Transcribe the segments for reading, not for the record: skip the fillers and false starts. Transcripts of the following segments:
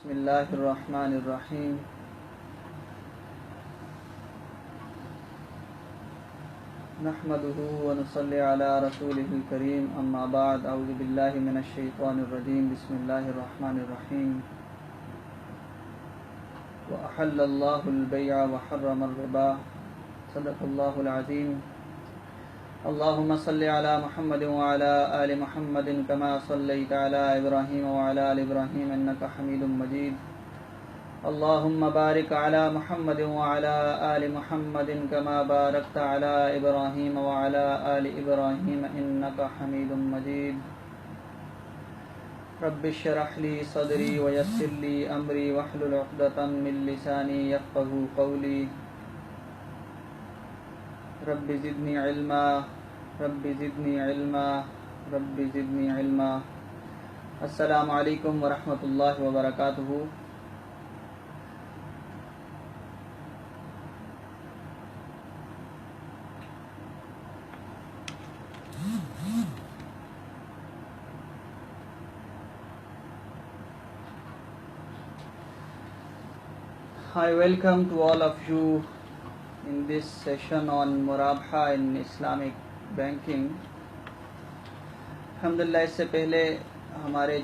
بسم اللہ الرحمن الرحیم نحمده ونصلی علی رسوله الکریم اما بعد اعوذ باللہ من الشیطان الرجیم بسم اللہ الرحمن الرحیم وأحل اللہ البیع وحرم الربا صدق اللہ العظیم اللہم صلی علی محمد وعلی آل محمد کما صلیت علی ابراہیم وعلی آل ابراہیم انک حمید مجید اللہم بارک علی محمد وعلی آل محمد کما بارکت علی ابراہیم وعلی آل ابراہیم انک حمید مجید رب اشرح لی صدری ویسر لی امری واحلل عقدۃ من لسانی یفقهوا قولی رب زدنی علما رب زدنی علما رب زدنی علما السلام علیکم ورحمۃ اللہ وبرکاتہ. I welcome to all of you in this session on Murabha in Islamic Banking. الحمدللہ اس سے پہلے ہمارے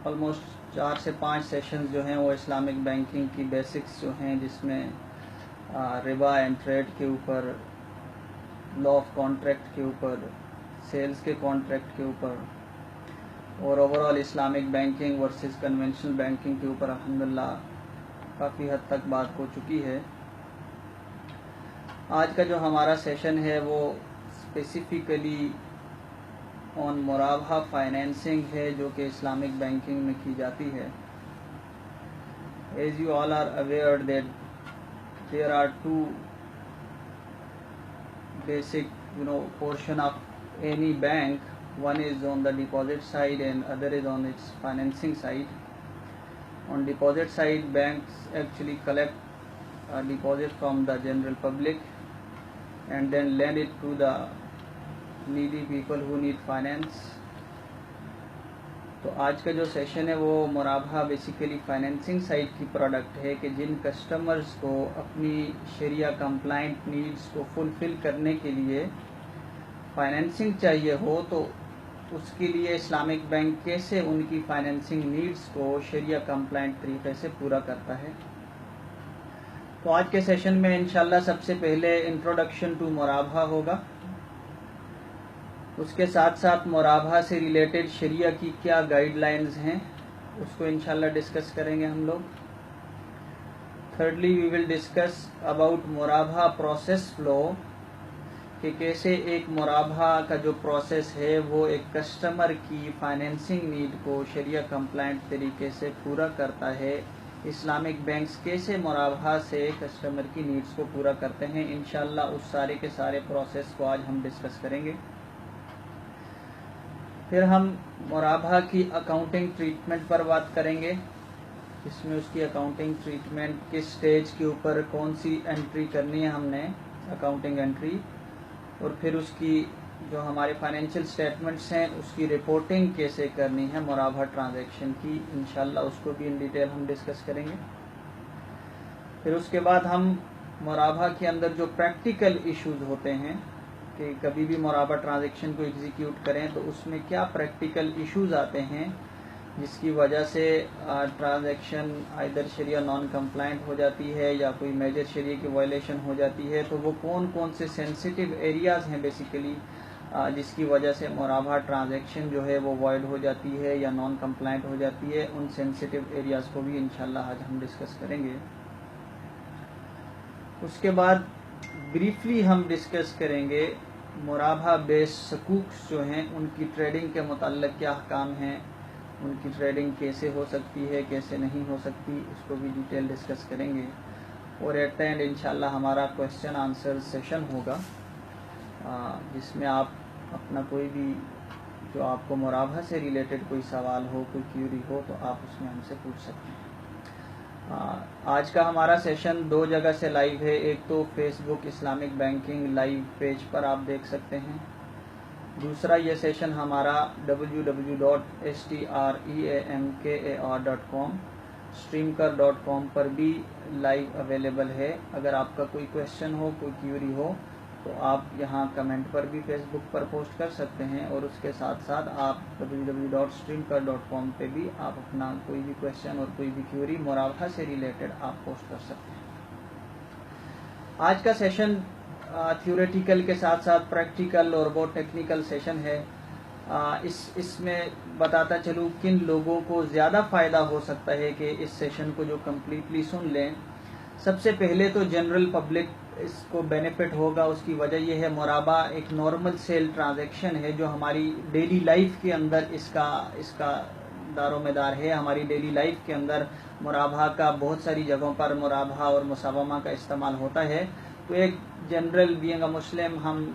آلموسٹ 4 سے 5 سیشنز جو ہیں وہ اسلامک بینکنگ کی بیسکس جو ہیں جس میں ربا اینڈ ٹریڈ کے اوپر، لا آف کانٹریکٹ کے اوپر، سیلز کے کانٹریکٹ کے اوپر اور overall Islamic banking versus conventional banking کے اوپر الحمدللہ کافی حد تک بات ہو چکی ہے. آج کا جو ہمارا سیشن ہے وہ اسپیسیفکلی آن مرابحہ فائنینسنگ ہے جو کہ اسلامک بینکنگ میں کی جاتی ہے. As you all are aware that there are two basic portion of any bank. One is on the deposit side and other is on its financing side. On deposit side, banks actually collect deposit from the general public and then lend it to the needy people who need finance. تو آج کا جو session ہے وہ مرابحہ basically financing side کی product ہے کہ جن کسٹمرز کو اپنی شریعہ کمپلائنٹ نیڈز کو فلفل کرنے کے لیے فائنینسنگ چاہیے ہو تو اس کے لیے اسلامک بینک کیسے ان کی فائنینسنگ نیڈز کو شریعہ کمپلائنٹ طریقے سے پورا کرتا ہے. تو آج کے سیشن میں انشاءاللہ سب سے پہلے انٹروڈکشن ٹو مرابحہ ہوگا. اس کے ساتھ ساتھ مرابحہ سے ریلیٹڈ شریعہ کی کیا گائیڈ لائنز ہیں اس کو انشاءاللہ ڈسکس کریں گے ہم لوگ. Thirdly we will discuss about مرابحہ پروسیس فلو کہ کیسے ایک مرابحہ کا جو پروسیس ہے وہ ایک کسٹمر کی فائنینسنگ نیڈ کو شریعہ کمپلائنٹ طریقے سے پورا کرتا ہے. اسلامک بینکس کیسے مرابحہ سے کسٹمر کی نیڈز کو پورا کرتے ہیں. انشاءاللہ اس سارے کے سارے پروسیس کو آج ہم ڈسکس کریں گے. پھر ہم مرابحہ کی اکاؤنٹنگ ٹریٹمنٹ پر بات کریں گے. اس میں اس کی اکاؤنٹنگ ٹریٹمنٹ کس سٹیج کے اوپر کون سی انٹری کرنی ہے ہم نے اکاؤنٹنگ انٹری، اور پھر اس کی جو ہمارے فائنینشیل سٹیٹمنٹس ہیں اس کی رپورٹنگ کیسے کرنی ہے مرابحہ ٹرانزیکشن کی. انشاءاللہ اس کو بھی ان ڈیٹیل ہم ڈسکس کریں گے. پھر اس کے بعد ہم مرابحہ کے اندر جو پریکٹیکل ایشوز ہوتے ہیں کہ کبھی بھی مرابحہ ٹرانزیکشن کو ایگزیکیوٹ کریں تو اس میں کیا پریکٹیکل ایشوز آتے ہیں جس کی وجہ سے ٹرانزیکشن آئدر شریعہ نان کمپلائنٹ ہو جاتی ہے یا کوئی میجر شریعہ کی وائلیشن ہو جاتی ہے. تو وہ کون کون سے سینسیٹیو ایریاز ہیں بیسیکلی جس کی وجہ سے مرابحہ ٹرانزیکشن جو ہے وہ وائڈ ہو جاتی ہے یا نان کمپلائنٹ ہو جاتی ہے. ان سینسیٹیو ایریاز کو بھی انشاءاللہ آج ہم ڈسکس کریں گے. اس کے بعد بریفلی ہم ڈسکس کریں گے مرابحہ بیس سکوکس جو ہیں ان کی ٹریڈنگ کے متعلق کیا احکام ہیں، ان کی ٹریڈنگ کیسے ہو سکتی ہے کیسے نہیں ہو سکتی، اس کو بھی ڈیٹیل ڈسکس کریں گے. اور ایٹ دا اینڈ انشاءاللہ ہمارا کویسچن آنسر سیشن ہوگا جس میں آپ اپنا کوئی بھی جو آپ کو مرابحہ سے ریلیٹڈ کوئی سوال ہو، کوئی کیوری ہو تو آپ اس میں ہم سے پوچھ سکتے ہیں. آج کا ہمارا سیشن 2 جگہ سے لائیو ہے. ایک تو فیس بک اسلامک بینکنگ لائیو پیج پر آپ دیکھ سکتے ہیں دوسرا یہ سیشن ہمارا www.streamkar.com streamkar.com پر بھی لائیو اویلیبل ہے. اگر آپ کا کوئی کویشچن ہو, کوئی کیوری ہو تو آپ یہاں کمنٹ پر بھی فیس بک پر پوسٹ کر سکتے ہیں, اور اس کے ساتھ ساتھ آپ www.streamkar.com پہ بھی آپ اپنا کوئی بھی کویشچن اور کوئی بھی کیوری مرابحہ سے ریلیٹڈ آپ پوسٹ کر سکتے ہیں. آج کا سیشن تھیوریٹیکل کے ساتھ ساتھ پریکٹیکل اور بہت ٹیکنیکل سیشن ہے. اس میں بتاتا چلوں کن لوگوں کو زیادہ فائدہ ہو سکتا ہے کہ اس سیشن کو جو کمپلیٹلی سن لیں. سب سے پہلے تو جنرل پبلک اس کو بینیفٹ ہوگا. اس کی وجہ یہ ہے مرابحہ ایک نارمل سیل ٹرانزیکشن ہے جو ہماری ڈیلی لائف کے اندر اس کا دار و مدار ہے. ہماری ڈیلی لائف کے اندر مرابحہ کا بہت ساری جگہوں پر مرابحہ اور مساومہ کا استعمال ہوتا ہے. تو ایک جنرل بینگ اے مسلم ہم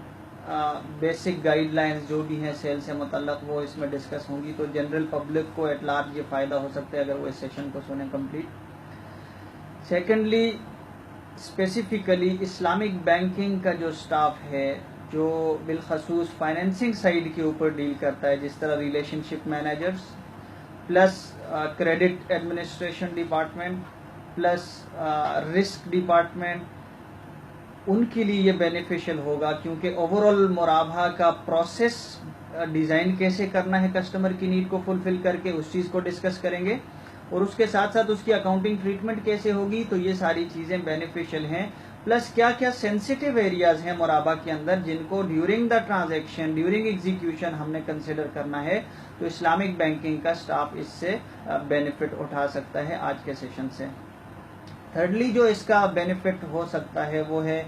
بیسک گائیڈ لائنز جو بھی ہیں سیل سے متعلق وہ اس میں ڈسکس ہوں گی. تو جنرل پبلک کو ایٹ لارج یہ فائدہ ہو سکتا ہے اگر وہ اس سیشن کو سنیں complete. Secondly specifically Islamic banking کا جو سٹاف ہے جو بالخصوص فائنینسنگ سائیڈ کے اوپر ڈیل کرتا ہے, جس طرح relationship managers plus credit administration department plus risk department, ان کے لیے یہ بینیفیشل ہوگا کیونکہ اوور آل مرابحہ کا پروسیس ڈیزائن کیسے کرنا ہے کسٹمر کی نیڈ کو فلفل کر کے اس چیز کو ڈسکس کریں گے, اور اس کے ساتھ ساتھ اس کی اکاؤنٹنگ ٹریٹمنٹ کیسے ہوگی. تو یہ ساری چیزیں بینیفیشل ہیں. پلس کیا کیا سینسیٹیو ایریاز ہیں مرابحہ کے اندر جن کو during the transaction during execution ہم نے کنسیڈر کرنا ہے. تو اسلامک بینکنگ کا سٹاف اس سے بینیفٹ اٹھا سکتا ہے آج کے سیشن سے. تھرڈلی جو اس کا بینیفٹ ہو سکتا ہے وہ ہے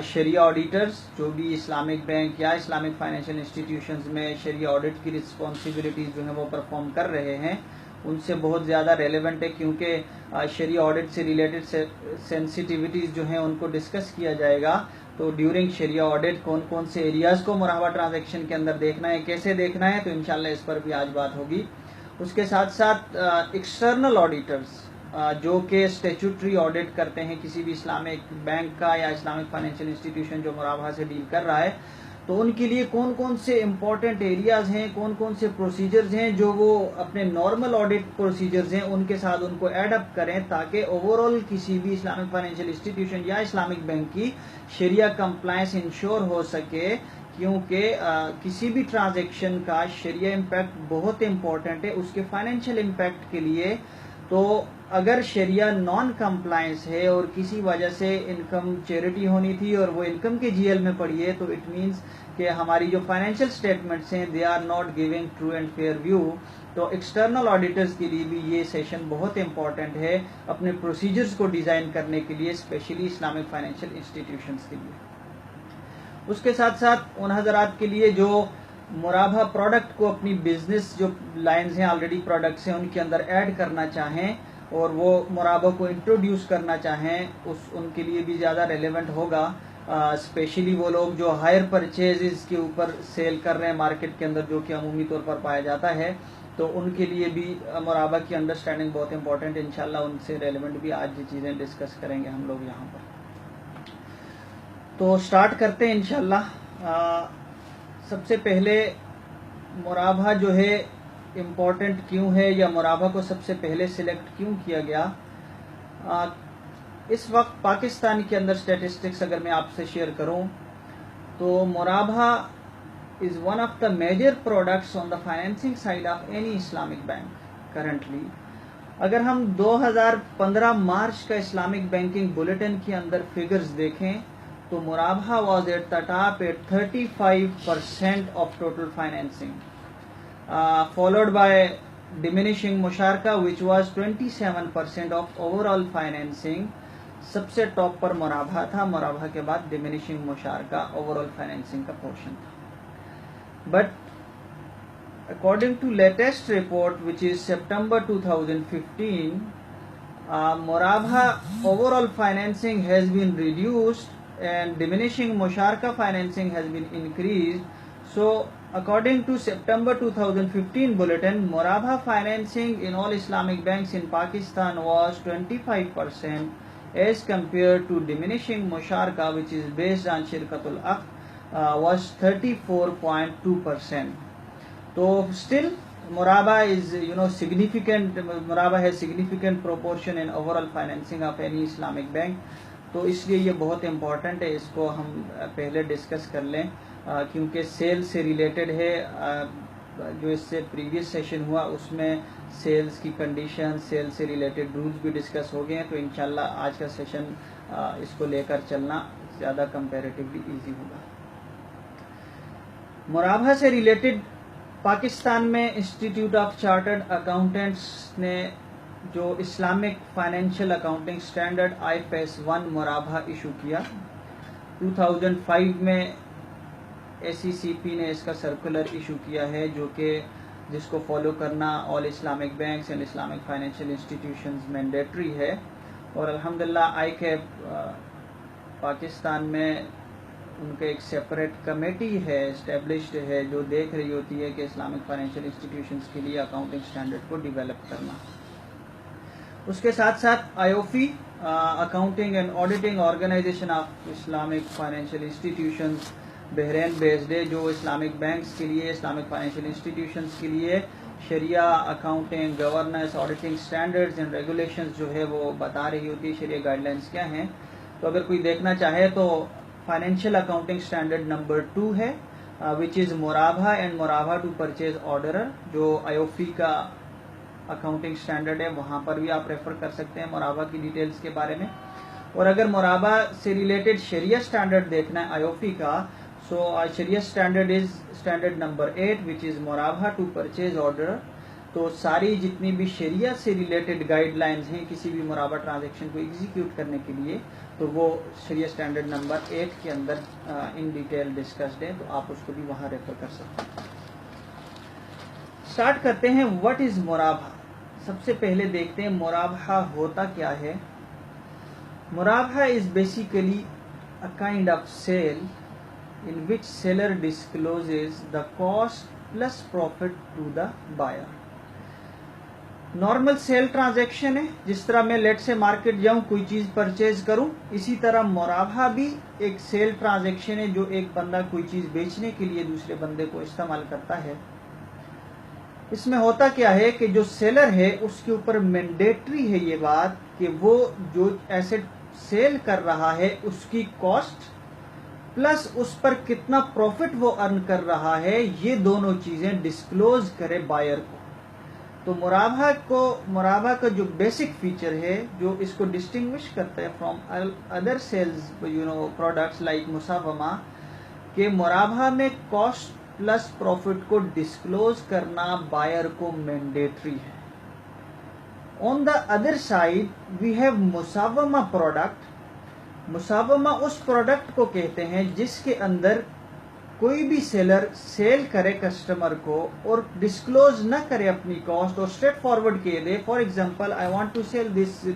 شریعہ آڈیٹرز جو بھی اسلامک بینک یا اسلامک فائنینشیل انسٹیٹیوشنز میں شریعہ آڈٹ کی رسپانسبلٹیز جو ہیں وہ پرفارم کر رہے ہیں, ان سے بہت زیادہ ریلیونٹ ہے کیونکہ شریعہ آڈٹ سے ریلیٹڈ سینسیٹیوٹیز جو ہیں ان کو ڈسکس کیا جائے گا. تو ڈیورنگ شریعہ آڈٹ کون کون سے ایریاز کو مرابحہ ٹرانزیکشن کے اندر دیکھنا ہے, کیسے دیکھنا ہے, تو انشاءاللہ اس پر بھی آج بات ہوگی. اس کے ساتھ ساتھ ایکسٹرنل آڈیٹرز جو کہ اسٹیچوٹری آڈٹ کرتے ہیں کسی بھی اسلامک بینک کا یا اسلامک فائنینشیل انسٹیٹیوشن جو مرابحہ سے ڈیل کر رہا ہے, تو ان کے لیے کون کون سے امپورٹنٹ ایریاز ہیں, کون کون سے پروسیجرز ہیں جو وہ اپنے نارمل آڈٹ پروسیجرز ہیں ان کے ساتھ ان کو ایڈ اپ کریں تاکہ اوور آل کسی بھی اسلامک فائنینشیل انسٹیٹیوشن یا اسلامک بینک کی شریعہ کمپلائنس انشور ہو سکے. کیونکہ کسی بھی ٹرانزیکشن کا شریعہ امپیکٹ بہت امپورٹنٹ ہے اس کے فائنینشیل امپیکٹ کے لیے. تو اگر شریعہ نان کمپلائنس ہے اور کسی وجہ سے انکم چیریٹی ہونی تھی اور وہ انکم کے جی ایل میں پڑی ہے, تو اٹ مینس کہ ہماری جو فائنینشیل اسٹیٹمنٹس ہیں they are not giving true and fair view. تو ایکسٹرنل آڈیٹرز کے لیے بھی یہ سیشن بہت امپورٹنٹ ہے اپنے پروسیجرز کو ڈیزائن کرنے کے لیے, اسپیشلی اسلامک فائنینشیل انسٹیٹیوشنز کے لیے. اس کے ساتھ ساتھ ان حضرات کے لیے جو مرابحہ پروڈکٹ کو اپنی بزنس جو لائنز ہیں آلریڈی پروڈکٹس ہیں ان کے اندر ایڈ کرنا چاہیں اور وہ مرابحہ کو انٹروڈیوس کرنا چاہیں, ان کے لیے بھی زیادہ ریلیونٹ ہوگا. اسپیشلی وہ لوگ جو ہائر پرچیزز کے اوپر سیل کر رہے ہیں مارکیٹ کے اندر جو کہ عمومی طور پر پایا جاتا ہے, تو ان کے لیے بھی مرابحہ کی انڈرسٹینڈنگ بہت امپورٹنٹ ہے. انشاءاللہ ان سے ریلیونٹ بھی آج یہ چیزیں ڈسکس کریں گے ہم لوگ یہاں پر. تو سٹارٹ کرتے ہیں انشاءاللہ. سب سے پہلے مرابحہ جو ہے امپورٹنٹ کیوں ہے یا مرابحہ کو سب سے پہلے سلیکٹ کیوں کیا گیا. اس وقت پاکستان کے اندر اسٹیٹسٹکس اگر میں آپ سے شیئر کروں تو مرابحہ is one of the major products on the financing side of any Islamic bank currently. اگر ہم 2015 مارچ کا اسلامک بینکنگ بلیٹن کے اندر فگرز دیکھیں تو مرابحہ was at the top at 35% of total financing, followed by diminishing مشارکہ which was 27% of overall financing. سب سے ٹاپ پر مرابحہ تھا, مرابحہ کے بعد ڈیمینشنگ مشارکہ اوور آل فائنینسنگ کا پورشن تھا. But according to latest report which is September 2015, مرابحہ overall financing has been reduced and diminishing musharaka financing has been increased. So according to September 2015 bulletin, Murabha financing in all Islamic banks in Pakistan was 25% as compared to diminishing musharaka which is based on Shirkatul Aqd was 34.2%. تو still Muraba is significant. Muraba has significant proportion in overall financing of any Islamic bank. تو اس لیے یہ بہت important ہے، اس کو ہم پہلے ڈسکس کر لیں کیونکہ سیل سے ریلیٹڈ ہے. جو اس سے پریویس سیشن ہوا اس میں سیلز کی کنڈیشن، سیل سے ریلیٹڈ رولز بھی ڈسکس ہو گئے ہیں. تو انشاءاللہ آج کا سیشن اس کو لے کر چلنا زیادہ کمپیریٹیولی ایزی ہوگا. مرابحہ سے ریلیٹڈ پاکستان میں انسٹیٹیوٹ آف چارٹرڈ اکاؤنٹنٹس نے جو Islamic financial accounting standard IFS 1 مرابحہ ایشو کیا. 2005 میں ACCP نے اس کا سرکولر ایشو کیا ہے، جو کہ جس کو فالو کرنا all Islamic banks and Islamic financial institutions mandatory ہے. اور الحمدللہ ICAP پاکستان میں ان کا ایک سیپریٹ کمیٹی ہے، اسٹیبلشڈ ہے، جو دیکھ رہی ہوتی ہے کہ اسلامک فائنینشیل انسٹیٹیوشنز کے لیے اکاؤنٹنگ اسٹینڈرڈ کو ڈیولپ کرنا. اس کے ساتھ ساتھ IOFI accounting and auditing organisation of Islamic financial institutions Bahrain based ہے، جو اسلامک بینکس کے لیے، اسلامک فائنینشیل انسٹیٹیوشنز کے لیے شریعہ accounting, governance, auditing standards and regulations جو ہے وہ بتا رہی ہوتی ہے شریعہ گائیڈ لائنس کیا ہیں. تو اگر کوئی دیکھنا چاہے تو فائنینشیل اکاؤنٹنگ اسٹینڈرڈ نمبر 2 ہے وچ is مرابحہ and مرابحہ to purchase order, جو IOFI کا اکاؤنٹنگ اسٹینڈرڈ ہے. وہاں پر بھی آپ ریفر کر سکتے ہیں مرابحہ کی ڈیٹیلز کے بارے میں. اور اگر مرابحہ سے ریلیٹڈ شریعہ اسٹینڈرڈ دیکھنا ہے IOFI کا، سو شریعہ standard is standard number 8 which is مرابحہ ٹو پرچیز آرڈر. تو ساری جتنی بھی شریعہ سے ریلیٹڈ گائیڈ لائنز ہیں کسی بھی مرابحہ ٹرانزیکشن کو ایگزیکیوٹ کرنے کے لیے، تو وہ شریعہ اسٹینڈرڈ نمبر 8 کے اندر ان ڈیٹیل ڈسکسڈ ہے، تو آپ اس کو بھی وہاں ریفر کر سکتے ہیں. اسٹارٹ کرتے ہیں واٹ از مرابحہ. سب سے پہلے دیکھتے ہیں مرابحہ ہوتا کیا ہے. مرابحہ is basically a kind of sale in which seller discloses the cost plus profit to the buyer. Normal sale transaction ہے، جس طرح میں لیٹ سے مارکیٹ جاؤں کوئی چیز پرچیز کروں، اسی طرح مرابحہ بھی ایک سیل ٹرانزیکشن ہے جو ایک بندہ کوئی چیز بیچنے کے لیے دوسرے بندے کو استعمال کرتا ہے. اس میں ہوتا کیا ہے کہ جو سیلر ہے اس کے اوپر مینڈیٹری ہے یہ بات کہ وہ جو ایسٹ سیل کر رہا ہے اس کی کاسٹ پلس اس پر کتنا پروفٹ وہ ارن کر رہا ہے، یہ دونوں چیزیں ڈسکلوز کرے بائر کو. تو مرابحہ کا جو بیسک فیچر ہے جو اس کو ڈسٹنگوش کرتا ہے from other sales products like مساومہ، کہ مرابحہ میں کاسٹ پلس پروفٹ کو ڈسکلوز کرنا بائر کو مینڈیٹری ہے. On the other side we have مساومہ پروڈکٹ. مساومہ اس پروڈکٹ کو کہتے ہیں جس کے اندر کوئی بھی سیلر سیل کرے کسٹمر کو اور ڈسکلوز نہ کرے اپنی کاسٹ اور اسٹریٹ فارورڈ کہہ دے. For example I want to sell this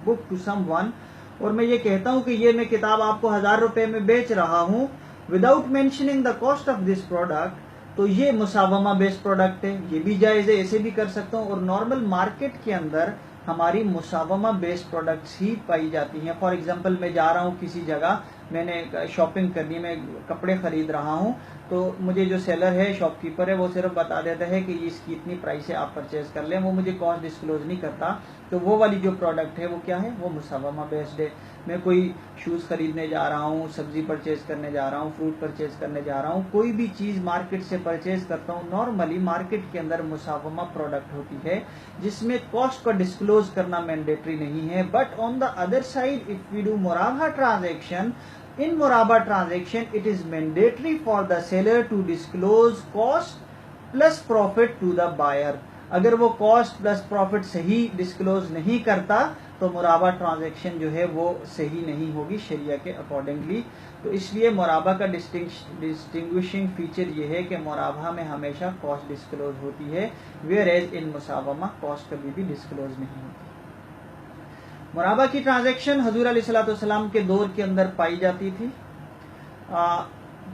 book to someone, اور میں یہ کہتا ہوں کہ یہ میں کتاب آپ کو 1000 روپے میں بیچ رہا ہوں without mentioning the cost of this product, تو یہ مساومہ بیس پروڈکٹ ہے. یہ بھی جائز ہے، ایسے بھی کر سکتا ہوں. اور نارمل مارکیٹ کے اندر ہماری مساومہ بیس پروڈکٹس ہی پائی جاتی ہیں. فار ایگزامپل میں جا رہا ہوں کسی جگہ، میں نے شاپنگ کرنی، میں کپڑے خرید رہا ہوں، تو مجھے جو سیلر ہے، شاپ کیپر ہے، وہ صرف بتا دیتا ہے کہ اس کی اتنی پرائس ہے آپ پرچیز کر لیں، وہ مجھے کاسٹ ڈسکلوز نہیں کرتا. تو وہ والی جو پروڈکٹ ہے وہ کیا ہے؟ وہ مساومہ بیسڈ ہے. میں کوئی شوز خریدنے جا رہا ہوں، سبزی پرچیز کرنے جا رہا ہوں، فروٹ پرچیز کرنے جا رہا ہوں، کوئی بھی چیز مارکیٹ سے پرچیز کرتا ہوں، نارملی مارکیٹ کے اندر مساومہ پروڈکٹ ہوتی ہے جس میں کاسٹ کا ڈسکلوز کرنا مینڈیٹری نہیں ہے. But on the other side if we do مرابحہ ٹرانزیکشن، in مرابحہ transaction it is mandatory for the seller to disclose cost plus profit to the buyer. اگر وہ cost plus profit صحیح disclose نہیں کرتا تو مرابحہ ٹرانزیکشن جو ہے وہ صحیح نہیں ہوگی شریعہ کے اکارڈنگلی. تو اس لیے مرابحہ کا ڈسٹنگوشنگ فیچر یہ ہے کہ مرابحہ میں ہمیشہ کاسٹ ڈسکلوز ہوتی ہے، ویئر ایز ان مساومہ کاسٹ کبھی بھی ڈسکلوز نہیں ہوتی. مرابحہ کی ٹرانزیکشن حضور علیہ الصلوۃ والسلام کے دور کے اندر پائی جاتی تھی.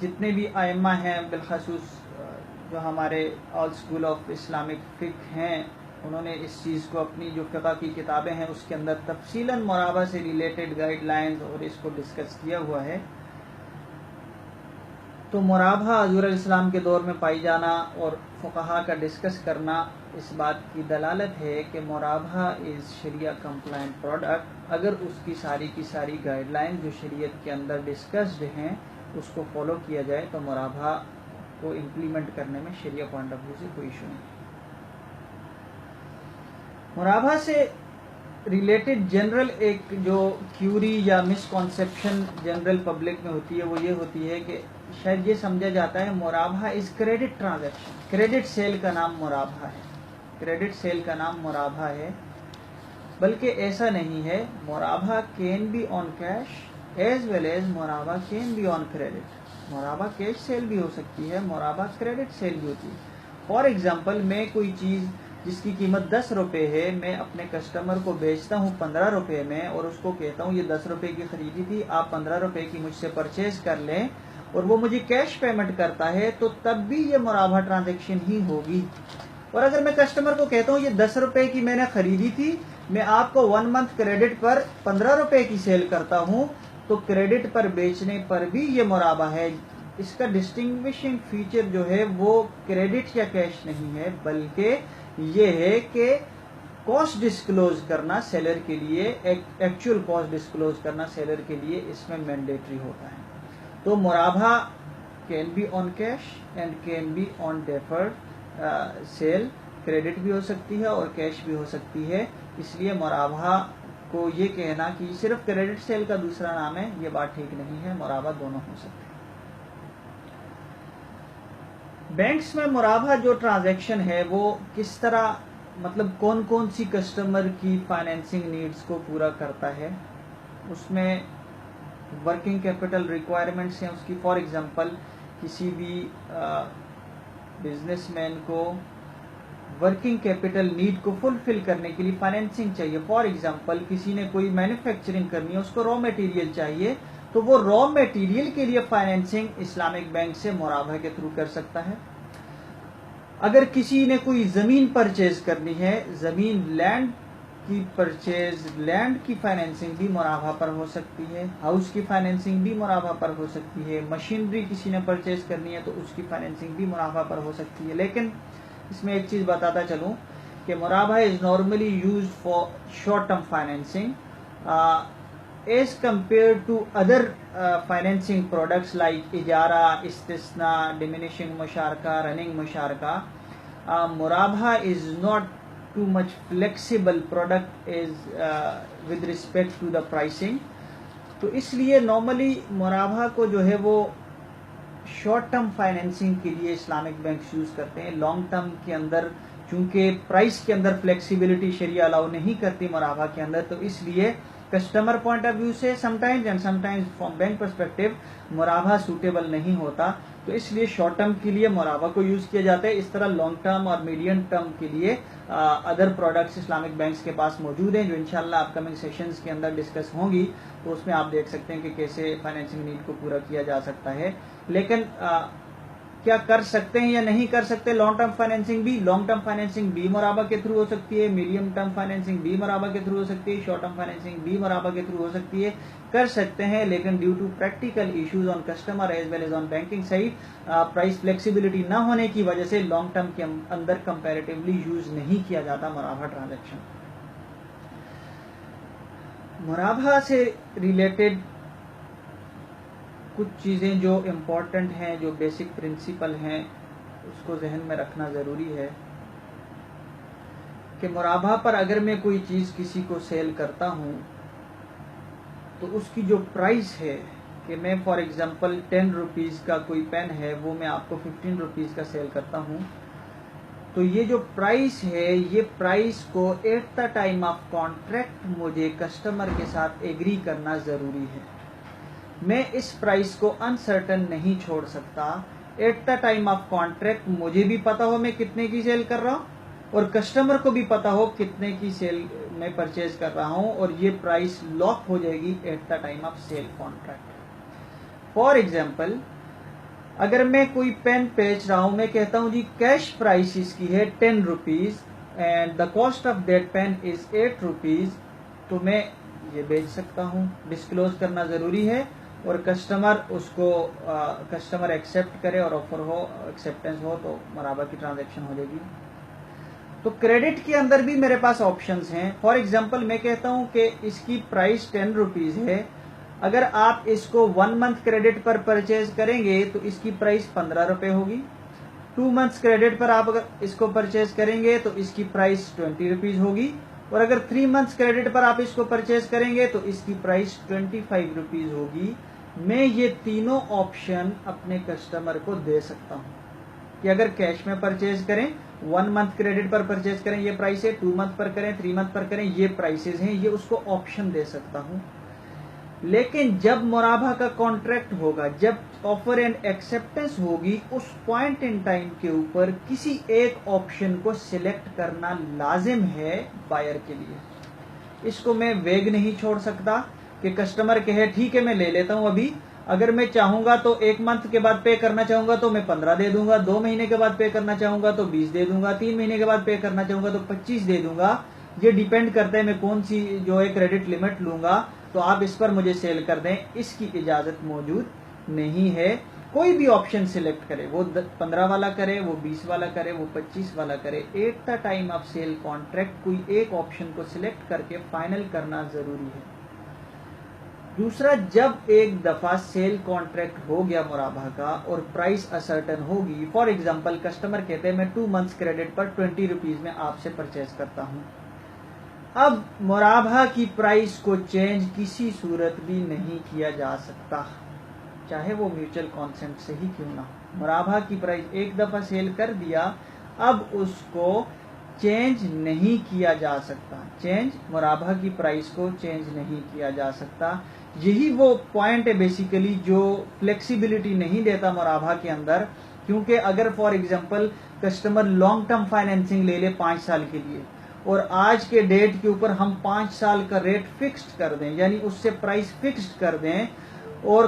جتنے بھی ائمہ ہیں، بالخصوص جو ہمارے آل اسکول آف اسلامک فقہ ہیں، انہوں نے اس چیز کو اپنی جو فقہ کی کتابیں ہیں اس کے اندر تفصیلاً مرابحہ سے ریلیٹڈ گائیڈ لائنز اور اس کو ڈسکس کیا ہوا ہے. تو مرابحہ حضور علیہ السلام کے دور میں پائی جانا اور فقہا کا ڈسکس کرنا اس بات کی دلالت ہے کہ مرابحہ از شریعہ کمپلائنٹ پروڈکٹ اگر اس کی ساری گائیڈ لائن جو شریعت کے اندر ڈسکسڈ ہیں اس کو فالو کیا جائے تو مرابحہ کو امپلیمنٹ کرنے میں شریعہ پوائنٹ آف ویو سے کوئی ایشو نہیں. مرابحہ سے ریلیٹڈ جنرل ایک جو کیوری یا مسکنسیپشن جنرل پبلک میں ہوتی ہے وہ یہ ہوتی ہے کہ شاید یہ سمجھا جاتا ہے مرابحہ is credit transaction. Credit sale کا نام مرابحہ ہے. کریڈٹ سیل کا نام مرابحہ ہے، بلکہ ایسا نہیں ہے. مرابحہ can be on cash as well as مرابحہ کین بی آن کریڈٹ. مرابحہ کیش سیل بھی ہو سکتی ہے، مرابحہ کریڈٹ سیل بھی ہوتی ہے. فار ایگزامپل میں کوئی چیز جس کی قیمت 10 روپے ہے میں اپنے کسٹمر کو بیچتا ہوں 15 روپے میں اور اس کو کہتا ہوں یہ 10 روپے کی خریدی تھی، آپ 15 روپے کی مجھ سے پرچیز کر لیں، اور وہ مجھے کیش پیمنٹ کرتا ہے تو تب بھی یہ مرابحہ ٹرانزیکشن ہی ہوگی. اور اگر میں کسٹمر کو کہتا ہوں یہ 10 روپے کی میں نے خریدی تھی، میں آپ کو 1 منتھ کریڈٹ پر 15 روپے کی سیل کرتا ہوں، تو کریڈٹ پر بیچنے پر بھی یہ مرابحہ ہے. اس کا ڈسٹنگوشنگ فیچر جو ہے وہ کریڈٹ یا کیش نہیں ہے، بلکہ یہ ہے کہ کاسٹ ڈسکلوز کرنا سیلر کے لیے، ایکچوئل کاسٹ ڈسکلوز کرنا سیلر کے لیے اس میں مینڈیٹری ہوتا ہے. تو مرابحہ can be on cash and can be on deferred sale. Credit بھی ہو سکتی ہے اور کیش بھی ہو سکتی ہے. اس لیے مرابحہ کو یہ کہنا کہ صرف کریڈٹ سیل کا دوسرا نام ہے یہ بات ٹھیک نہیں ہے. مرابحہ دونوں ہو سکتے ہیں. بینکس میں مرابحہ جو ٹرانزیکشن ہے وہ کس طرح، مطلب کون کون سی کسٹمر کی فائنینسنگ نیڈز کو پورا کرتا ہے. اس میں ورکنگ کیپٹل ریکوائرمنٹس ہیں اس کی. فار ایگزامپل کسی بھی بزنس مین کو ورکنگ کیپٹل نیڈ کو فلفل کرنے کے لیے فائنینسنگ چاہیے. فار ایگزامپل کسی نے کوئی مینوفیکچرنگ کرنی ہے، اس کو را میٹیریل چاہیے، تو وہ را میٹیریل کے لیے فائنینسنگ اسلامک بینک سے مرابحہ کے تھرو کر سکتا ہے. اگر کسی نے کوئی زمین پرچیز کرنی ہے، زمین لینڈ کی پرچیز، لینڈ کی فائنینسنگ بھی مرابحہ پر ہو سکتی ہے. ہاؤس کی فائنینسنگ بھی مرابحہ پر ہو سکتی ہے. مشینری کسی نے پرچیز کرنی ہے تو اس کی فائنینسنگ بھی مرابحہ پر ہو سکتی ہے. لیکن اس میں ایک چیز بتاتا چلوں کہ مرابحہ is normally used for short term financing as compare to other financing products like اجارہ، استثناء، ڈیمینشنگ مشارکہ، رننگ مشارکہ. مرابحہ is not too much flexible product is with respect to the pricing. تو اس لیے نارملی مرابحہ کو جو ہے وہ شارٹ ٹرم فائنینسنگ کے لیے اسلامک بینکس یوز کرتے ہیں. لانگ ٹرم کے اندر چونکہ پرائس کے اندر فلیکسیبلٹی شریعہ الاؤ نہیں کرتی مرابحہ کے اندر، تو اس لیے کسٹمر پوائنٹ آف ویو سے sometimes and sometimes from bank perspective مرابحہ سوٹیبل نہیں ہوتا. تو اس لیے شارٹ ٹرم کے لیے مرابحہ کو یوز کیا جاتا ہے. اس طرح لانگ ٹرم اور میڈیم ٹرم کے لیے ادر پروڈکٹس اسلامک بینکس کے پاس موجود ہیں جو انشاءاللہ اپ کمنگ سیشنز کے اندر ڈسکس ہوں گی. تو اس میں آپ دیکھ سکتے ہیں کہ کیسے فائنینسنگ نیڈ کو پورا کیا جا سکتا ہے. لیکن کیا کر سکتے ہیں یا نہیں کر سکتے لانگ ٹرم فائنینسنگ بھی؟ لانگ ٹرم فائنینسنگ بھی مرابحہ کے تھرو ہو سکتی ہے، میڈیم ٹرم فائنینسنگ بھی مرابحہ کے تھرو ہو سکتی ہے، شارٹ ٹرم فائنینسنگ بھی مرابحہ کے تھرو ہو سکتی ہے. کر سکتے ہیں، لیکن due to practical issues on customer as well as on banking side, price flexibility نہ ہونے کی وجہ سے لانگ ٹرم کے اندر کمپیریٹیولی یوز نہیں کیا جاتا مرابحہ ٹرانزیکشن. مرابحہ سے ریلیٹڈ کچھ چیزیں جو امپورٹنٹ ہیں، جو بیسک پرنسپل ہیں، اس کو ذہن میں رکھنا ضروری ہے کہ مرابحہ پر اگر میں کوئی چیز کسی کو سیل کرتا ہوں تو اس کی جو پرائس ہے، کہ میں فار ایگزامپل 10 روپیز کا کوئی پین ہے وہ میں آپ کو 15 روپیز کا سیل کرتا ہوں، تو یہ جو پرائس ہے یہ پرائس کو at the time of contract مجھے کسٹمر کے ساتھ ایگری کرنا ضروری ہے. میں اس پرائس کو انسرٹن نہیں چھوڑ سکتا. At the time of contract مجھے بھی پتا ہو میں کتنے کی سیل کر رہا ہوں اور کسٹمر کو بھی پتا ہو کتنے کی سیل میں پرچیز کر رہا ہوں، اور یہ پرائس لاک ہو جائے گی at the time of sale contract. For example اگر میں کوئی پین بیچ رہا ہوں، میں کہتا ہوں جی کیش پرائس اس کی ہے 10 rupees and the cost of that pen is 8 rupees, تو میں یہ بیچ سکتا ہوں. ڈسکلوز کرنا ضروری ہے اور کسٹمر ایکسیپٹ کرے اور آفر ہو، ایکسیپٹنس ہو تو مرابہ کی ٹرانزیکشن ہو جائے گی۔ تو کریڈٹ کے اندر بھی میرے پاس آپشنز ہیں۔ فار ایگزامپل میں کہتا ہوں کہ اس کی پرائس 10 روپیز ہے، اگر آپ اس کو 1 منتھ کریڈٹ پر پرچیز کریں گے تو اس کی پرائس 15 روپے ہوگی۔ 2 منتھس کریڈٹ پر آپ اگر اس کو پرچیز کریں گے تو اس کی پرائس 20 روپیز ہوگی، اور اگر 3 منتھس کریڈٹ پر آپ اس کو پرچیز کریں گے تو اس کی پرائس 25 روپیز ہوگی۔ میں یہ تینوں آپشن اپنے کسٹمر کو دے سکتا ہوں کہ اگر کیش میں پرچیز کریں، 1 منتھ کریڈٹ پر پرچیز کریں یہ پرائس ہے، 2 منتھ پر کریں، 3 منتھ پر کریں یہ پرائسز ہیں، یہ اس کو آپشن دے سکتا ہوں۔ لیکن جب مرابحہ کا کانٹریکٹ ہوگا، جب آفر اینڈ ایکسیپٹنس ہوگی، اس پوائنٹ ان ٹائم کے اوپر کسی ایک آپشن کو سلیکٹ کرنا لازم ہے بائر کے لیے۔ اس کو میں ویگ نہیں چھوڑ سکتا کہ کسٹمر کہے ٹھیک ہے میں لے لیتا ہوں ابھی، اگر میں چاہوں گا تو 1 منتھ کے بعد پے کرنا چاہوں گا تو میں 15 دے دوں گا، 2 مہینے کے بعد پے کرنا چاہوں گا تو 20 دے دوں گا، 3 مہینے کے بعد پے کرنا چاہوں گا تو 25 دے دوں گا۔ یہ ڈیپینڈ کرتا ہے میں کون سی جو ہے کریڈٹ لمٹ لوں گا، تو آپ اس پر مجھے سیل کر دیں، اس کی اجازت موجود نہیں ہے۔ کوئی بھی آپشن سلیکٹ کرے، وہ 15 والا کرے، وہ 20 والا کرے، وہ 25 والا کرے، at the time of sale contract کوئی ایک آپشن کو سلیکٹ کر کے فائنل کرنا ضروری ہے۔ دوسرا، جب ایک دفعہ سیل کانٹریکٹ ہو گیا مرابحہ کا اور پرائس اسرٹن ہوگی، فار ایگزامپل کسٹمر کہتے ہیں میں 2 منتھس کریڈٹ پر 20 روپیز میں آپ سے پرچیز کرتا ہوں، اب مرابحہ کی پرائس کو چینج کسی صورت بھی نہیں کیا جا سکتا، چاہے وہ میوچل کانسنٹ سے ہی کیوں نہ ہو۔ مرابحہ کی پرائس ایک دفعہ سیل کر دیا، اب اس کو چینج نہیں کیا جا سکتا، مرابحہ کی پرائس کو چینج نہیں کیا جا سکتا۔ یہی وہ پوائنٹ ہے بیسیکلی جو فلیکسیبلٹی نہیں دیتا مرابحہ کے اندر، کیونکہ اگر for example customer long term financing لے لے 5 سال کے لیے، اور آج کے ڈیٹ کے اوپر ہم 5 سال کا ریٹ فکسڈ کر دیں، یعنی اس سے پرائس فکسڈ کر دیں، اور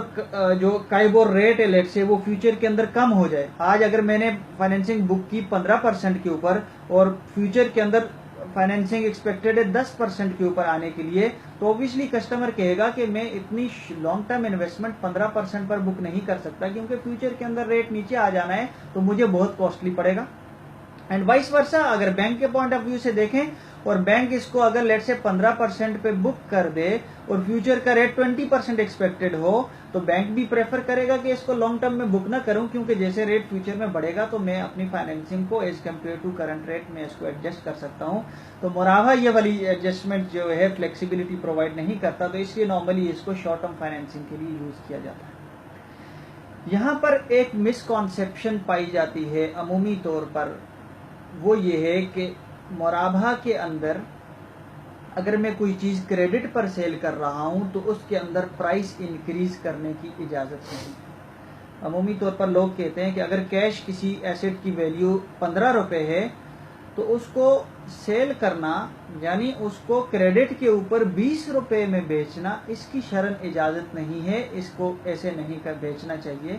جو کائبور ریٹ ہے لیٹ سے وہ فیوچر کے اندر کم ہو جائے۔ آج اگر میں نے فائنینسنگ بک کی 15% کے اوپر اور فیوچر کے اندر فائنینسنگ ایکسپیکٹڈ ہے 10% کے اوپر آنے کے لیے، تو اوبیسلی کسٹمر کہے گا کہ میں اتنی لانگ ٹرم انویسٹمنٹ 15% پر بک نہیں کر سکتا، کیونکہ فیوچر کے اندر ریٹ نیچے آ جانا ہے تو مجھے بہت کاسٹلی پڑے گا۔ اینڈ وائس ورسا، اگر بینک کے پوائنٹ آف ویو سے دیکھیں اور بینک اس کو اگر لیٹ سے 15% پہ بک کر دے اور فیوچر کا ریٹ 20% ایکسپیکٹڈ ہو، تو بینک بھی پریفر کرے گا کہ اس کو لانگ ٹرم میں بک نہ کروں، کیونکہ جیسے ریٹ فیوچر میں بڑھے گا تو میں اپنی فائنینسنگ کو as compare to current rate میں اس کو ایڈجسٹ کر سکتا ہوں۔ تو مرابحہ یہ والی ایڈجسٹمنٹ جو ہے فلیکسیبلٹی پرووائڈ نہیں کرتا، تو اس لیے نارملی اس کو شارٹ ٹرم فائنینسنگ کے لیے یوز کیا جاتا ہے۔ یہاں پر ایک مس کانسیپشن پائی جاتی ہے عمومی طور پر، وہ یہ ہے کہ مرابحہ کے اندر اگر میں کوئی چیز کریڈٹ پر سیل کر رہا ہوں تو اس کے اندر پرائس انکریز کرنے کی اجازت نہیں۔ عمومی طور پر لوگ کہتے ہیں کہ اگر کیش کسی ایسٹ کی ویلیو 15 روپے ہے تو اس کو سیل کرنا، یعنی اس کو کریڈٹ کے اوپر 20 روپے میں بیچنا، اس کی شرعاً اجازت نہیں ہے، اس کو ایسے نہیں کر بیچنا چاہیے۔